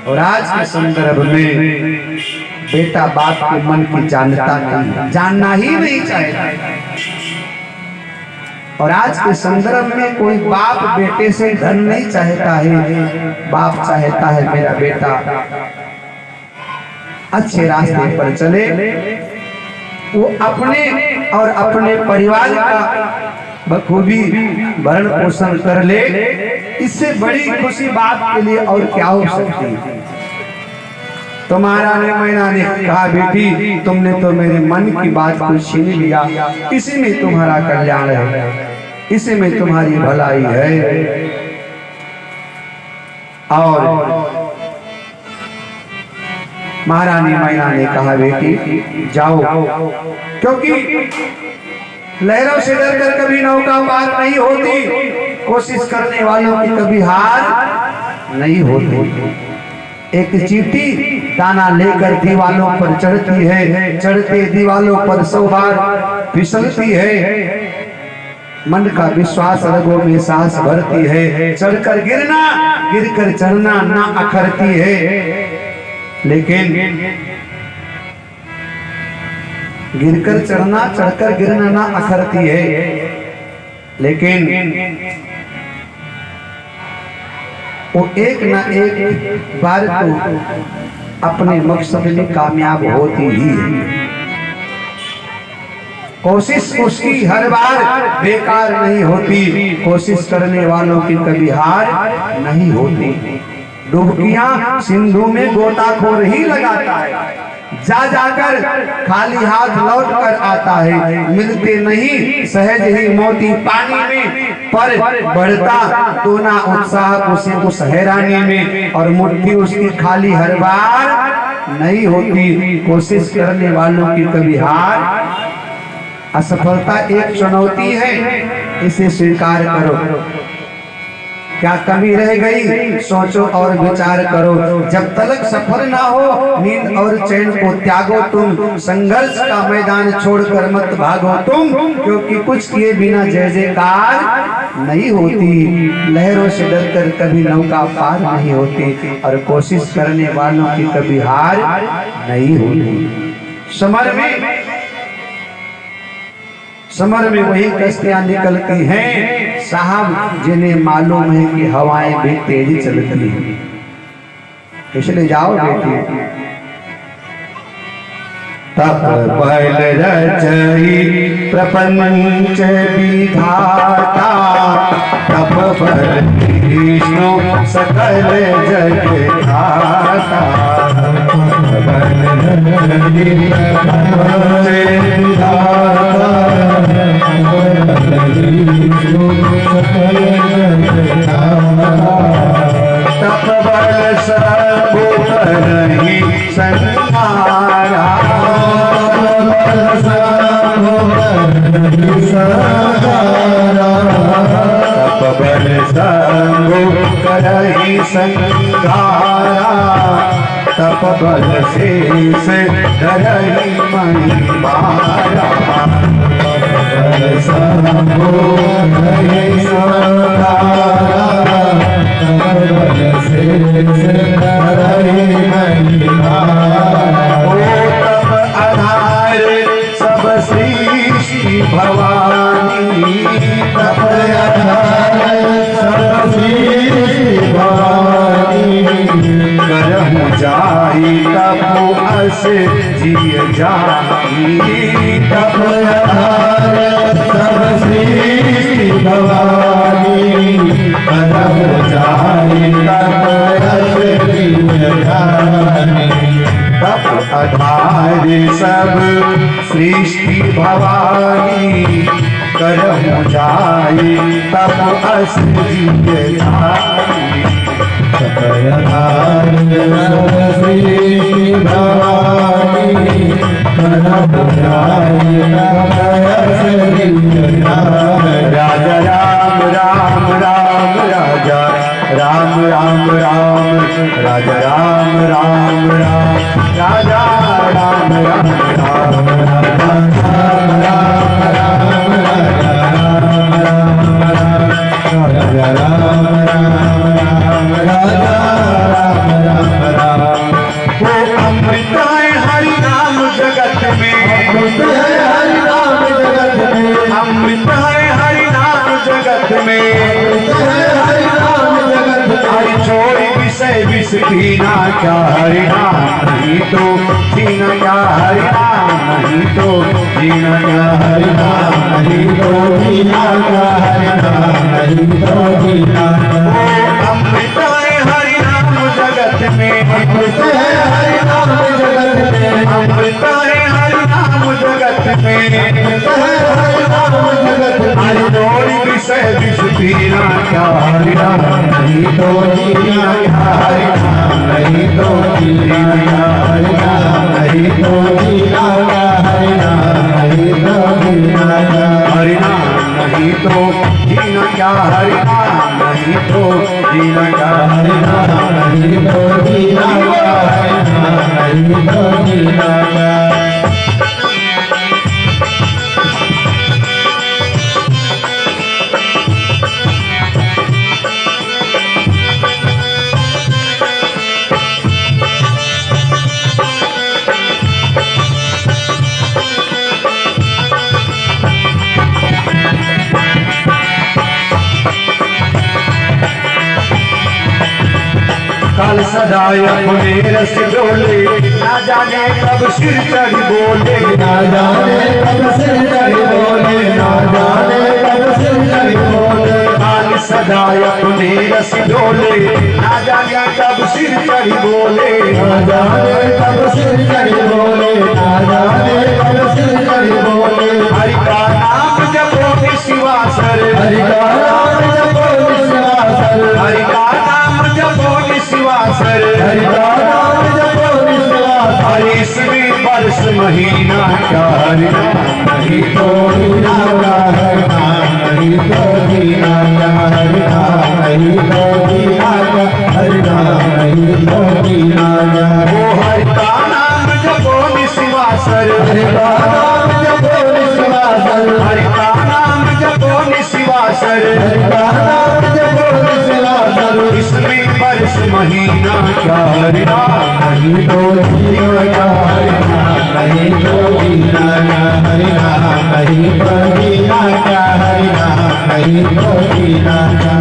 S1: और आज के संदर्भ में बेटा बाप के मन की जानता नहीं, जानना ही नहीं चाहता। और आज के संदर्भ में कोई बाप बेटे से धन नहीं चाहता है, बाप चाहता है मेरा बेटा अच्छे रास्ते पर चले, वो अपने और अपने परिवार का बखूबी भरण पोषण कर ले। इससे बड़ी खुशी बाप के लिए और क्या हो सकती है। तो महारानी मैना ने कहा, बेटी तुमने तो मेरे मन की बात को छीन लिया, इसी में तुम्हारा कल्याण है, इसी में तुम्हारी भलाई है। और महारानी मैना ने कहा, बेटी जाओ, क्योंकि लहरों से डरकर कभी नौका पार नहीं होती, कोशिश करने वालों की कभी हार नहीं होती। एक चींटी दाना लेकर दीवालों पर चढ़ती है, चढ़ते दीवालों पर 100 बार फिसलती है, मन का विश्वास रगों में सांस भरती है, चढ़कर गिरना गिरकर चढ़ना ना अखरती है। लेकिन गिरकर चढ़ना चढ़कर गिरना ना अखरती है, लेकिन वो एक ना एक बार तो अपने मकसद में कामयाब होती ही है। कोशिश उसकी हर बार बेकार नहीं होती, कोशिश करने वालों की कभी हार नहीं होती। डुबकियां सिंधु में गोताखोर ही लगाता है, जा जाकर खाली हाथ लौट कर आता है, मिलते नहीं सहज ही मोती पानी में, पर बढ़ता तो ना उत्साह उसे उस हैरानी में, और मुट्ठी उसकी खाली हर बार नहीं होती। कोशिश करने वालों की कभी हार, असफलता एक चुनौती है, इसे स्वीकार करो। क्या कमी रह गई? सोचो और विचार करो। जब तक सफल ना हो, नींद और चैन को त्यागो तुम। संघर्ष का मैदान छोड़कर मत भागो तुम, क्योंकि कुछ किए बिना जय जयकार नहीं होती। लहरों से डरकर कभी नौका पार नहीं होती, और कोशिश करने वालों की कभी हार नहीं होती। समर में वही कश्तियां निकलती हैं साहब, जिन्हें मालूम है कि हवाएं भी तेज चलती हैं। इसलिए जाओ बेटी।
S2: तप बल रचई प्रपंच विधाता, तप बल विष्णु सकल जग धाता। तप बल रचई प्रपंच विधाता, तप बल सब करहि संहारा। तप बल संग करहि संहारा, तप बल शेष धरहि मणि मारा। तप बल संग करहि संहारा, तप बल शेष धरहि मणि मारा। तप आधार सब सृष्टि भवानी, तप आधार सब सृष्टि भवानी। करहु जाई तपो अस जिय जाई, तप आधार सब सृष्टि भवानी। करहु जाई तपो अस जिय जाई, तप आधार सब सृष्टि भवानी। करहु जाई तप अस जिय जाई, तप आधार सब सृष्टि भवानी। करहु जाई तप अस जिय जाई। राजा राम राम राम राजा राम राम राम, राजा राम राम राम, राजा राम राम राम, राम राम राम, राजा राम राम राम, राजा राम राम राम। वो अमृत है हरि नाम जगत में, अमृत है हरि नाम जगत में, अमृत है हरि नाम जगत में, अमृत है हरि नाम जगत में। हरि छोड़ी विषय विष पीना, क्या हरि नाम नहीं तो जीना, क्या हरि नाम नहीं तो जीना, क्या हरि नाम नहीं तो जीना, क्या हरि नाम नहीं तो जीना। अमृत है हरि नाम जगत में, अमृत है हरि नाम जगत में, अमृत है हरि नाम जगत में, अमृत है हरि नाम जगत में। हरि छोड़ी विषय विष पीना, क्या हरि नाम नहीं तो जीना, क्या हरि नाम नहीं तो जीना, क्या हरि नाम नहीं तो जीना, क्या हरि नाम नहीं तो जीना, क्या हरि नाम नहीं तो जीना, क्या हरि नाम नहीं तो जीना, क्या हरि नाम नहीं तो जीना, क्या हरि नाम नहीं तो जीना, क्या। काल सदाय अपने रस डोले, ना जाने कब सिर चढ़ी बोले, ना जाने कब सिर चढ़ी बोले, ना जाने कब सिर चढ़ी बोले। काल सदाय अपने रस डोले, ना जाने कब सिर चढ़ी बोले, ना जाने कब सिर चढ़ी बोले, ना जाने कब सिर चढ़ी बोले। हरि का नाम जपो निशिवासर, हरि का नाम जपो निशिवासर, हरि का नाम जपो निशिवासर, हरि का नाम जपो निशिवासर। हरि ईसवी वर्ष महीना, क्या हरि नाम नहीं तो जीना, क्या हरि नाम नहीं तो जीना, क्या हरि नाम नहीं तो
S1: सरासर इसमें वर्ष महीना क्या हरि नाम
S2: नहीं तो जीना क्या हरि नाम नहीं तो जीना क्या हरि नाम नहीं तो जीना क्या हरि नाम नहीं तो जीना क्या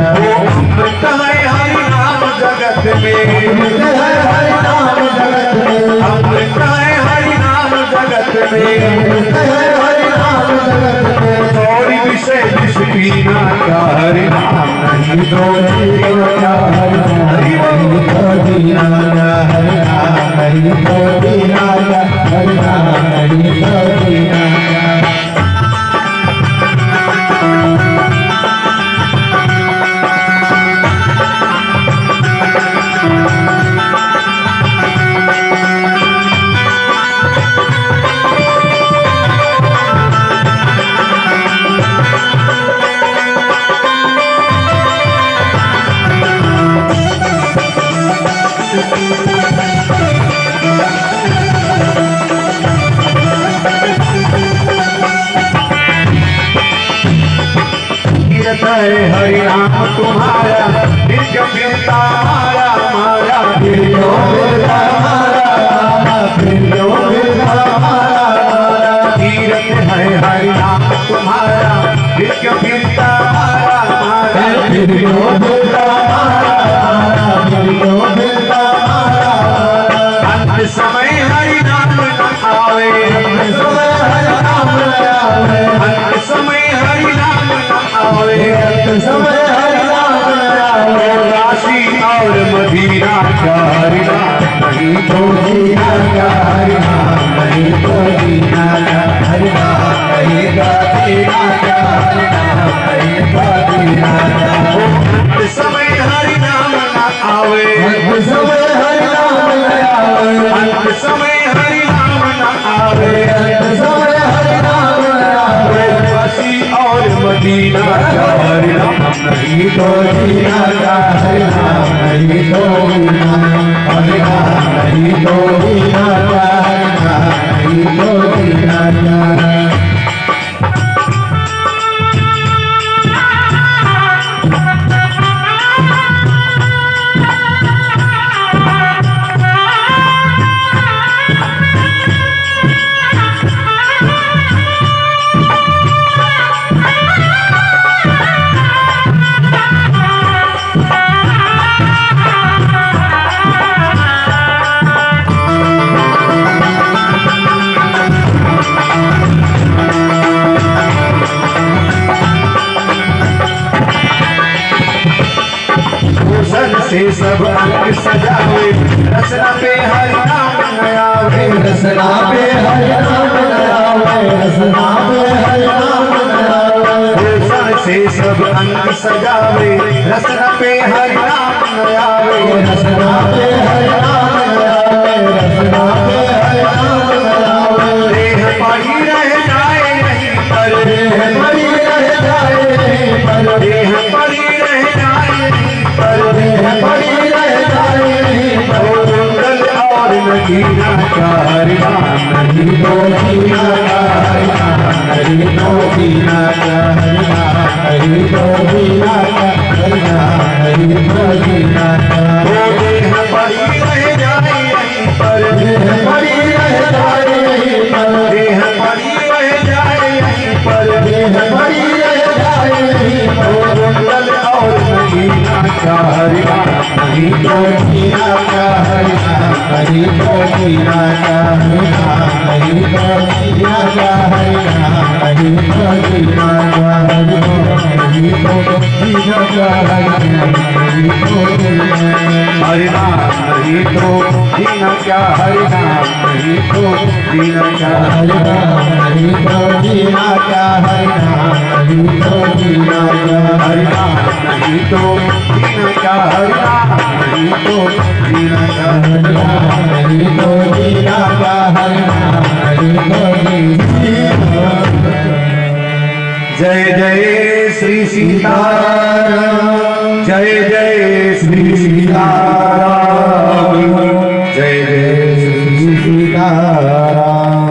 S1: अमृत है हरि नाम जगत में
S2: अमृत है हरि नाम जगत में
S1: अमृत है हरि नाम जगत में
S2: अमृत है हरि नाम जगत में
S1: और विषय विष पीना क्या हरि नाम नहीं तो
S2: जीना क्या हरि नाम नहीं तो जीना क्या हरि नाम नहीं तो जीना क्या हरि नाम नहीं तो जीना क्या
S1: तीरथ है हरि नाम तुम्हारा नित्य फिरता मारा मारा
S2: फिर जो बिरला मारा फिर जो बिरला मारा
S1: तीरथ है हरि नाम तुम्हारा नित्य फिरता मारा मारा
S2: फिर जो बिरला मारा फिर जो बिरला मारा
S1: अंत समय हरि नाम न आवे
S2: समय हरि नाम आवे
S1: अंत समय हरि नाम न आवे
S2: समय हरि नाम आवे
S1: काशी और मदीना क्या हरि नाम नहीं
S2: तो जीना क्या हरि नाम नहीं तो जीना क्या हरि नाम नहीं तो जीना क्या हरि नाम नहीं तो जीना क्या
S1: अंत समय हरि नाम न आवे
S2: समय हरि नाम आवे
S1: अंत समय हरि नाम न आवे
S2: समय हरि नाम आवे
S1: काशी और मदीना क्या हरि नाम नहीं
S2: तो जीना क्या हरि नाम नहीं तो जीना हरि नाम नहीं तो जीना क्या हरि नाम नहीं तो जीना क्या
S1: भूषण से सब अंग सजावे रचना पे हरि नाम आवे
S2: रसना पे हरि नाम आवे रसना पे हरि नाम आवे
S1: भूषण से सब अंग सजावे रचना पे हरि नाम आवे
S2: रसना पे हरि नाम आवे रसना पे हरि नाम आवे
S1: देह पड़ी रह जाए नहीं पर
S2: देह पड़ी रह जाए पर
S1: देह पड़ी रह जाए नहीं पर
S2: देह पड़ी रह जाए पर
S1: कुंडल और नगीना का हरि नाम
S2: नहीं तो जीना क्या हरि नाम नहीं तो जीना क्या हरि नाम नहीं तो जीना क्या हरि नाम नहीं तो जीना क्या
S1: देह पड़ी रह जाए नहीं पर
S2: देह पड़ी रह जाए पर
S1: देह पड़ी रह जाए नहीं पर
S2: देह पड़ी रह जाए पर
S1: कुंडल और नगीना का हरि नाम
S2: नहीं तो जीना क्या हरि नाम नहीं तो जीना क्या हरि नाम नहीं तो जीना क्या हरि नाम नहीं तो जीना क्या हरि नाम नहीं तो जीना क्या हरि नाम नहीं तो जीना
S1: हरि नाम नहीं तो जीना क्या हरि नाम नहीं तो जीना क्या
S2: हरि नाम नहीं तो जीना क्या हरि नाम नहीं तो जीना क्या
S1: हरि नाम नहीं तो जीना क्या हरि नाम नहीं तो जीना क्या
S2: हरि नाम नहीं तो जीना क्या हरि नाम नहीं तो जीना
S1: जय जय श्री सीताराम जय जय श्री सीताराम जय जय श्री
S2: सीताराम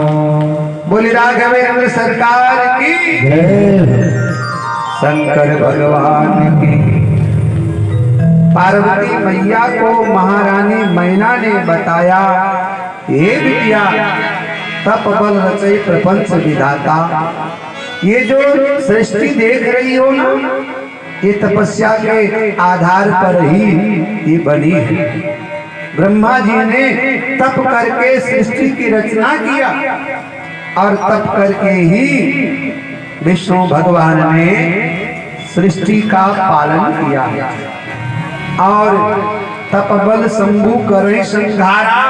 S1: बोली राघवेंद्र सरकार की
S2: जय
S1: शंकर भगवान की। पार्वती मैया को महारानी मैना ने बताया, हे बिटिया, तप बल रचय प्रपंच विधाता, ये जो सृष्टि देख रही हो ना, ये तपस्या के आधार पर ही ये बनी है। ब्रह्मा जी ने तप करके सृष्टि की रचना किया और तप करके ही विष्णु भगवान ने सृष्टि का पालन किया है। और तपबल शंभु करुणी संघारा,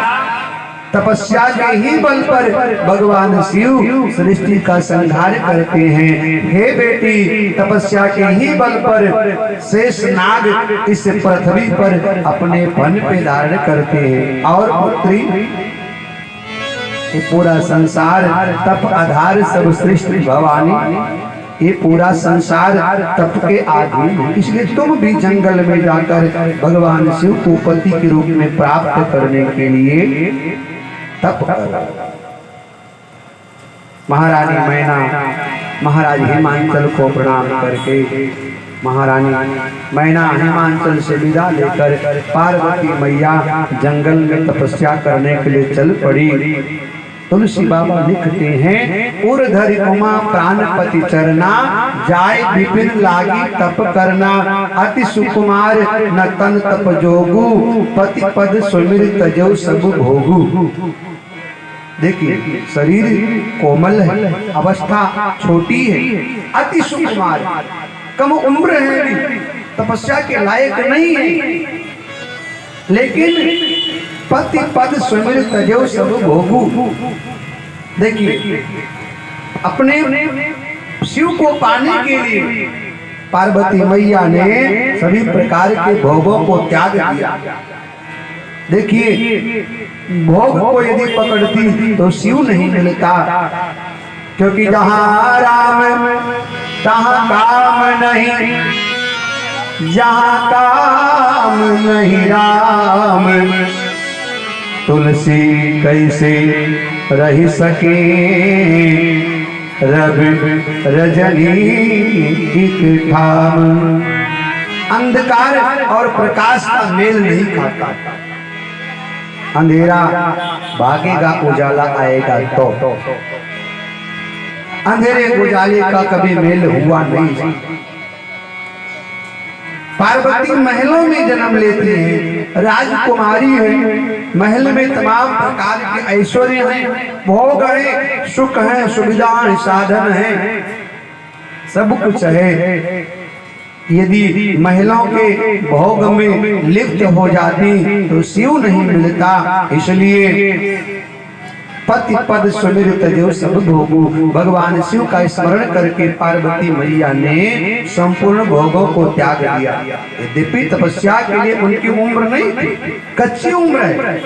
S1: तपस्या के ही बल पर भगवान शिव सृष्टि का संहार करते हैं। हे बेटी, तपस्या के ही बल पर शेष नाग इस पृथ्वी पर अपने फन पे धारण करते हैं। और पुत्री, ये पूरा संसार तप आधार सब सृष्टि भवानी, ये पूरा संसार तप के आधीन है। इसलिए तुम भी जंगल में जाकर भगवान शिव को पति के रूप में प्राप्त करने के लिए तप करो। महारानी मैना महाराज हिमांचल को प्रणाम करके, महारानी मैना हिमांचल से विदा लेकर पार्वती मैया जंगल में तपस्या करने के लिए चल पड़ी। तुलसी बाबा लिखते हैं, उर्धरि उमा प्राणपति चरना, जाय विपिन लागी तप करना, अति सुकुमार न तन तप जोगु, पति पद सुमिर तजो सब भोगु। देखिए, शरीर कोमल है, अवस्था छोटी है, अति सुकुमार, कम उम्र है, तपस्या के लायक नहीं है, लेकिन पति पद सुमिर तजो सब भोगु। देखिए, अपने शिव को पाने के लिए पार्वती मैया ने सभी प्रकार के भोगों को त्याग दिया। देखिए, भोग को यदि पकड़ती तो शिव नहीं मिलता, क्योंकि जहाँ राम तहाँ काम नहीं, जहाँ काम नहीं राम, तुलसी कैसे रह सके रवि रजनी एक ठाम। अंधकार और प्रकाश का मेल नहीं खाता, अंधेरा भागेगा उजाला आएगा तो अंधेरे उजाले का कभी मेल हुआ नहीं। पार्वती महलों में जन्म लेती है, राजकुमारी है, महल में तमाम प्रकार के ऐश्वर्य हैं, भोग है, सुख है, सुविधाएं, साधन है, सब कुछ है। यदि महिलाओं के भोग में लिप्त हो जाती तो शिव नहीं मिलता। इसलिए पति पद सुमिर तजो सब भोगु, भगवान शिव का स्मरण करके पार्वती मैया ने संपूर्ण भोगों को त्याग दिया। यद्यपि तपस्या के लिए उनकी उम्र नहीं थी, कच्ची उम्र है,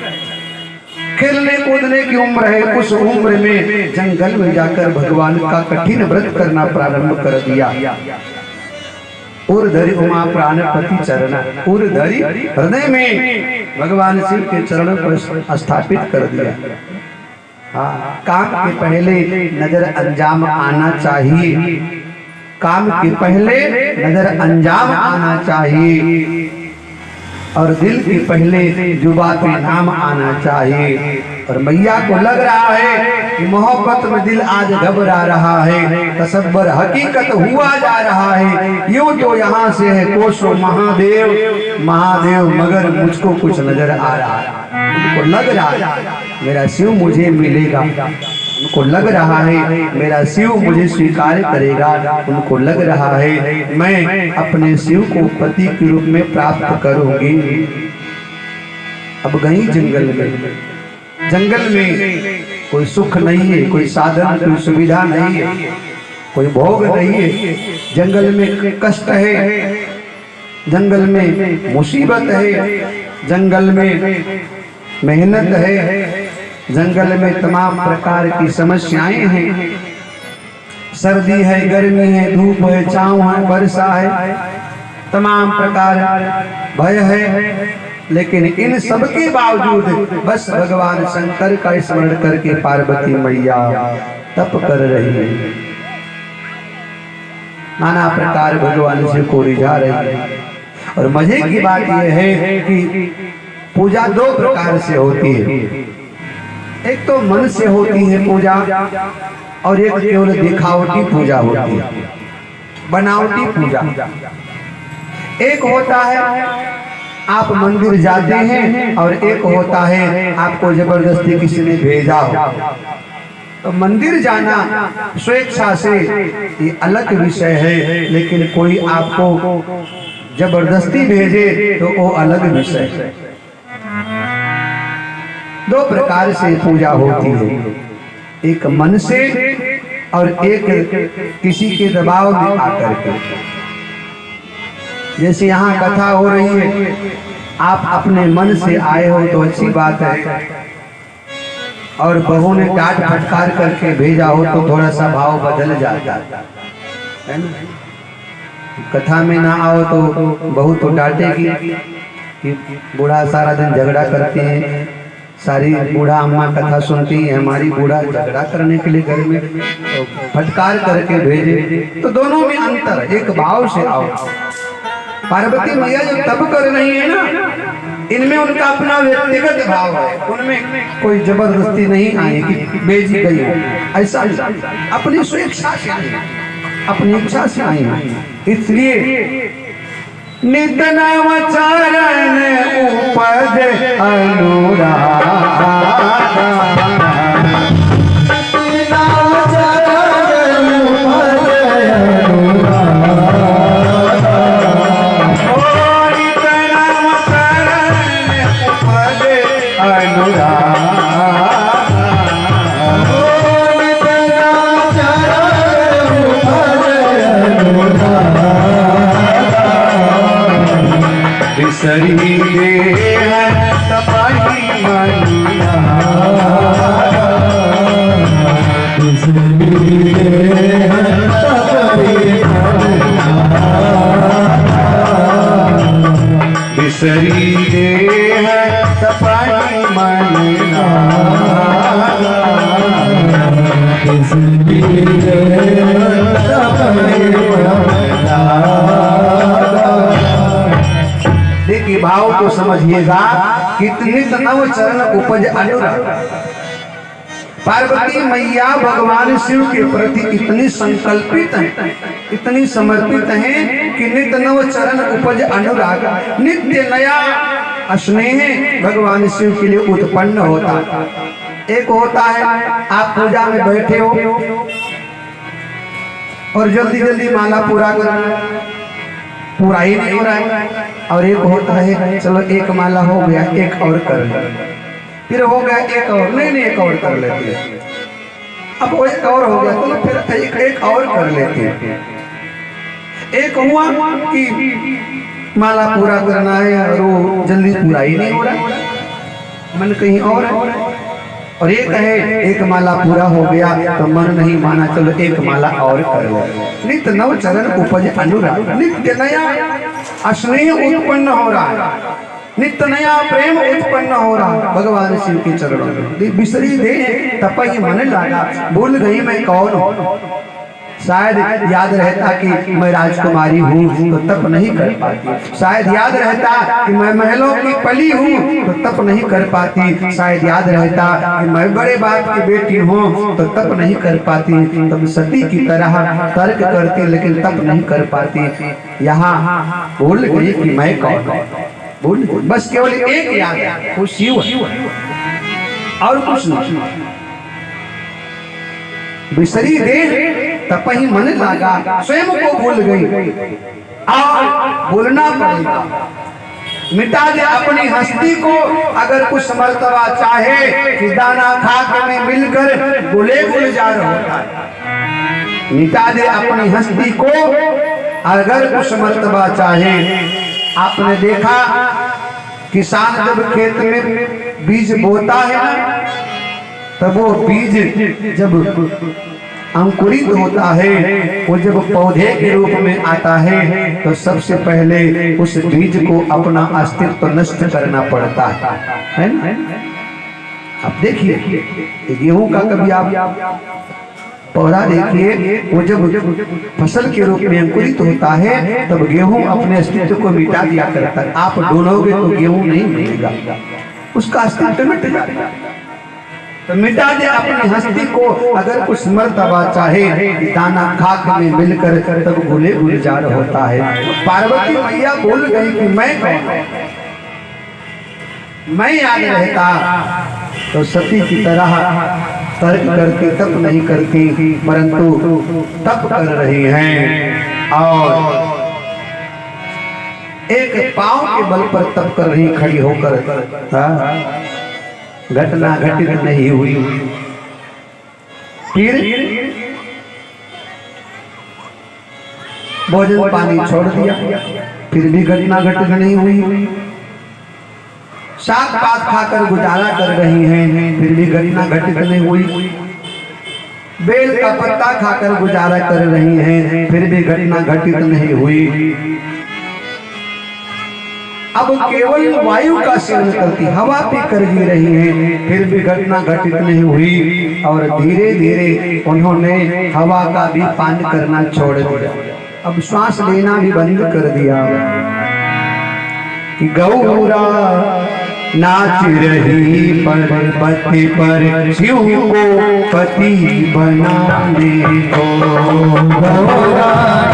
S1: खेलने कूदने की उम्र है, उस उम्र में जंगल में जाकर भगवान का कठिन व्रत करना प्रारंभ कर दिया। उर्धरि उमा प्राणपति चरण, उर्धरि हृदय में भगवान शिव के चरणों पर स्थापित कर दिया। हाँ, काम के पहले नजर अंजाम आना चाहिए, काम के पहले नजर अंजाम आना चाहिए, और दिल के पहले जुबा पे नाम आना चाहिए। और मैया को लग रहा है कि मोहब्बत में दिल आज घबरा रहा है, तसव्वुर हकीकत हुआ जा रहा है। यूं तो यहाँ से है कोसों महादेव महादेव, मगर मुझको कुछ नजर आ रहा है। उनको लग रहा है मेरा शिव मुझे मिलेगा, उनको लग रहा है मेरा शिव मुझे स्वीकार करेगा, उनको लग रहा है मैं अपने शिव को पति के रूप में प्राप्त करूंगी। अब गई जंगल में, जंगल में कोई सुख नहीं है, कोई साधन, कोई सुविधा नहीं है, कोई भोग नहीं है, जंगल में कष्ट है, जंगल में मुसीबत है, जंगल में मेहनत है, जंगल में तमाम प्रकार की समस्याएं हैं, सर्दी है, गर्मी है, धूप है, छांव है, वर्षा है, तमाम प्रकार भय है। लेकिन इन सब के बावजूद बस भगवान शंकर का स्मरण करके पार्वती मैया तप कर रही है। नाना प्रकार भगवान से को रिझा रही है। और मजे की बात यह है कि पूजा दो प्रकार से होती है। एक तो मन से होती है पूजा, और एक केवल दिखावटी पूजा होती है, बनावटी पूजा। एक होता है आप मंदिर जाते हैं, और एक होता है आपको जबरदस्ती किसी ने भेजा हो। तो मंदिर जाना स्वेच्छा से ये अलग विषय है, लेकिन कोई आपको जबरदस्ती भेजे तो वो अलग विषय है। दो प्रकार से पूजा होती है, एक मन से और एक किसी के दबाव में आकर के। जैसे यहाँ कथा हो रही है, आप अपने मन से आए हो तो अच्छी बात है, और बहू ने डांट फटकार करके भेजा हो तो थोड़ा सा भाव बदल जाता है ना। कथा में ना आओ तो बहू तो डांटेगी कि बूढ़ा सारा दिन झगड़ा करते हैं, सारी बूढ़ा अम्मा कथा सुनती है, हमारी बूढ़ा झगड़ा करने के लिए घर में तो फटकार करके भेजे। तो दोनों में अंतर, एक भाव से आओ। पार्वती मैया जो तब कर रही है ना, इनमें उनका अपना व्यक्तिगत भाव है, उनमें कोई जबरदस्ती नहीं आई कि भेजी गई हो, ऐसा अपनी स्वेच्छा से आई, अपनी इच्छा से आई है। इसलिए नित नव चरण उपज अनुराग, बिसरी दे तपाई मनिया, बिसरी दे तपाई मनिया, बिसरी दे तपाई मनिया, बिसरी दे तपाई मनिया। देखिए भाव को समझिएगा, कितनी नव चरण उपज अनुराग। पार्वती मैया भगवान शिव के प्रति इतनी संकल्पित है, इतनी समर्पित है कि नित नव चरण उपज अनुराग, नित्य नया स्नेह भगवान शिव के लिए उत्पन्न होता। एक होता है आप पूजा में बैठे हो और जल्दी जल्दी माला पूरा करना, पूरा ही नहीं हो रहा है, और एक होता है चलो एक माला हो गया एक और कर ले, फिर हो गया एक और, नहीं एक और कर लेते, अब वो एक और हो गया तो फिर एक और कर लेते। एक हुआ कि माला पूरा करना है और वो जल्दी पूरा ही नहीं हो रहा, मन कहीं और है। और एक है एक माला पूरा हो गया तो मन नहीं माना, चलो एक माला और कर लो। नित नव चरण उपज अनुराग, नित्य नया स्नेह उत्पन्न हो रहा है, नित्य नया प्रेम उत्पन्न हो रहा है भगवान शिव के चरणों में। बिसरी दे तपई मन लागा, भूल गई मैं कौन हूँ। शायद याद रहता कि मैं राजकुमारी हूँ तो तप नहीं कर पाती, शायद याद रहता कि मैं महलों की पली हूँ तो तप नहीं कर पाती, शायद याद रहता कि मैं बड़े बाप की बेटी हूँ तो तप नहीं कर पाती। तब सती की तरह तर्क करती लेकिन तप नहीं कर पाती। यहाँ भूल गई कि मैं कौन हूँ, भूल गई, बस केवल एक याद है, वो शिव है और कुछ नहीं। बिसरी दे तपही मन लागा, स्वयं को भूल गई, और भूलना पड़ेगा, मिटा दे अपनी हस्ती को। अगर कुछ मर्तबा चाहे कि दाना खाक में मिलकर गुले गुलजार होता है, मिटा दे अपनी हस्ती को अगर कुछ मर्तबा चाहे। आपने देखा किसान जब खेत में बीज बोता है ना, तब वो बीज जब अंकुरित होता है, वो जब पौधे के रूप में आता है तो सबसे पहले उस बीज को अपना अस्तित्व नष्ट करना पड़ता है ना। अब देखिए गेहूं का कभी आप पौधा देखिए, वो जब फसल के रूप में अंकुरित होता है तब गेहूं अपने अस्तित्व को मिटा दिया करता है। आप डोलोगे तो गेहूं नहीं मिलेगा, उसका अस्तित्व मिट जाएगा। तो मिटा दे अपनी हस्ती को। अगर कुछ मर्तबा चाहे दाना खाक में मिलकर तब भूले गुलजार होता है। पार्वती मैया बोल गई कि मैं कौन, मैं याद रहता तो सती की तरह तर्क करती, तप नहीं करती, परंतु तप कर रही हैं और एक पांव के बल पर तप कर रही खड़ी होकर। घटना घटित नहीं हुई। फिर भोजन पानी छोड़ दिया, फिर भी घटना घटित नहीं हुई। साग पात खाकर गुजारा कर रही हैं, फिर भी घटना घटित नहीं हुई। बेल का पत्ता खाकर गुजारा कर रही हैं, फिर भी घटना घटित नहीं हुई। अब केवल वायु का सेवन करती, हवा पी कर जी रही हैं, फिर भी घटना घटित नहीं हुई। और धीरे धीरे उन्होंने हवा का भी पान करना छोड़ दिया, अब श्वास लेना भी बंद कर दिया। गौरा नाच रही पर्वती पर शिव को पति बनाने को।
S2: गौरा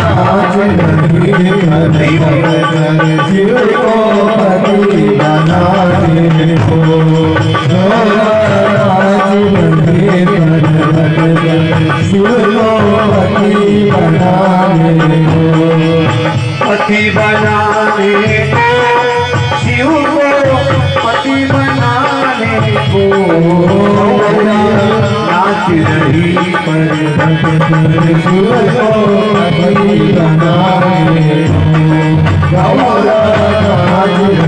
S2: नाच रही पर्वती पर शिव को पति बनाने को। गौरा नाच रही पर्वती पर शिव को पति बनाने को।
S1: पति बनाने को, शिव को पति बनाने को। नाच रही पर्वत पर
S2: शिव को पति बनाने को। गौरा नाच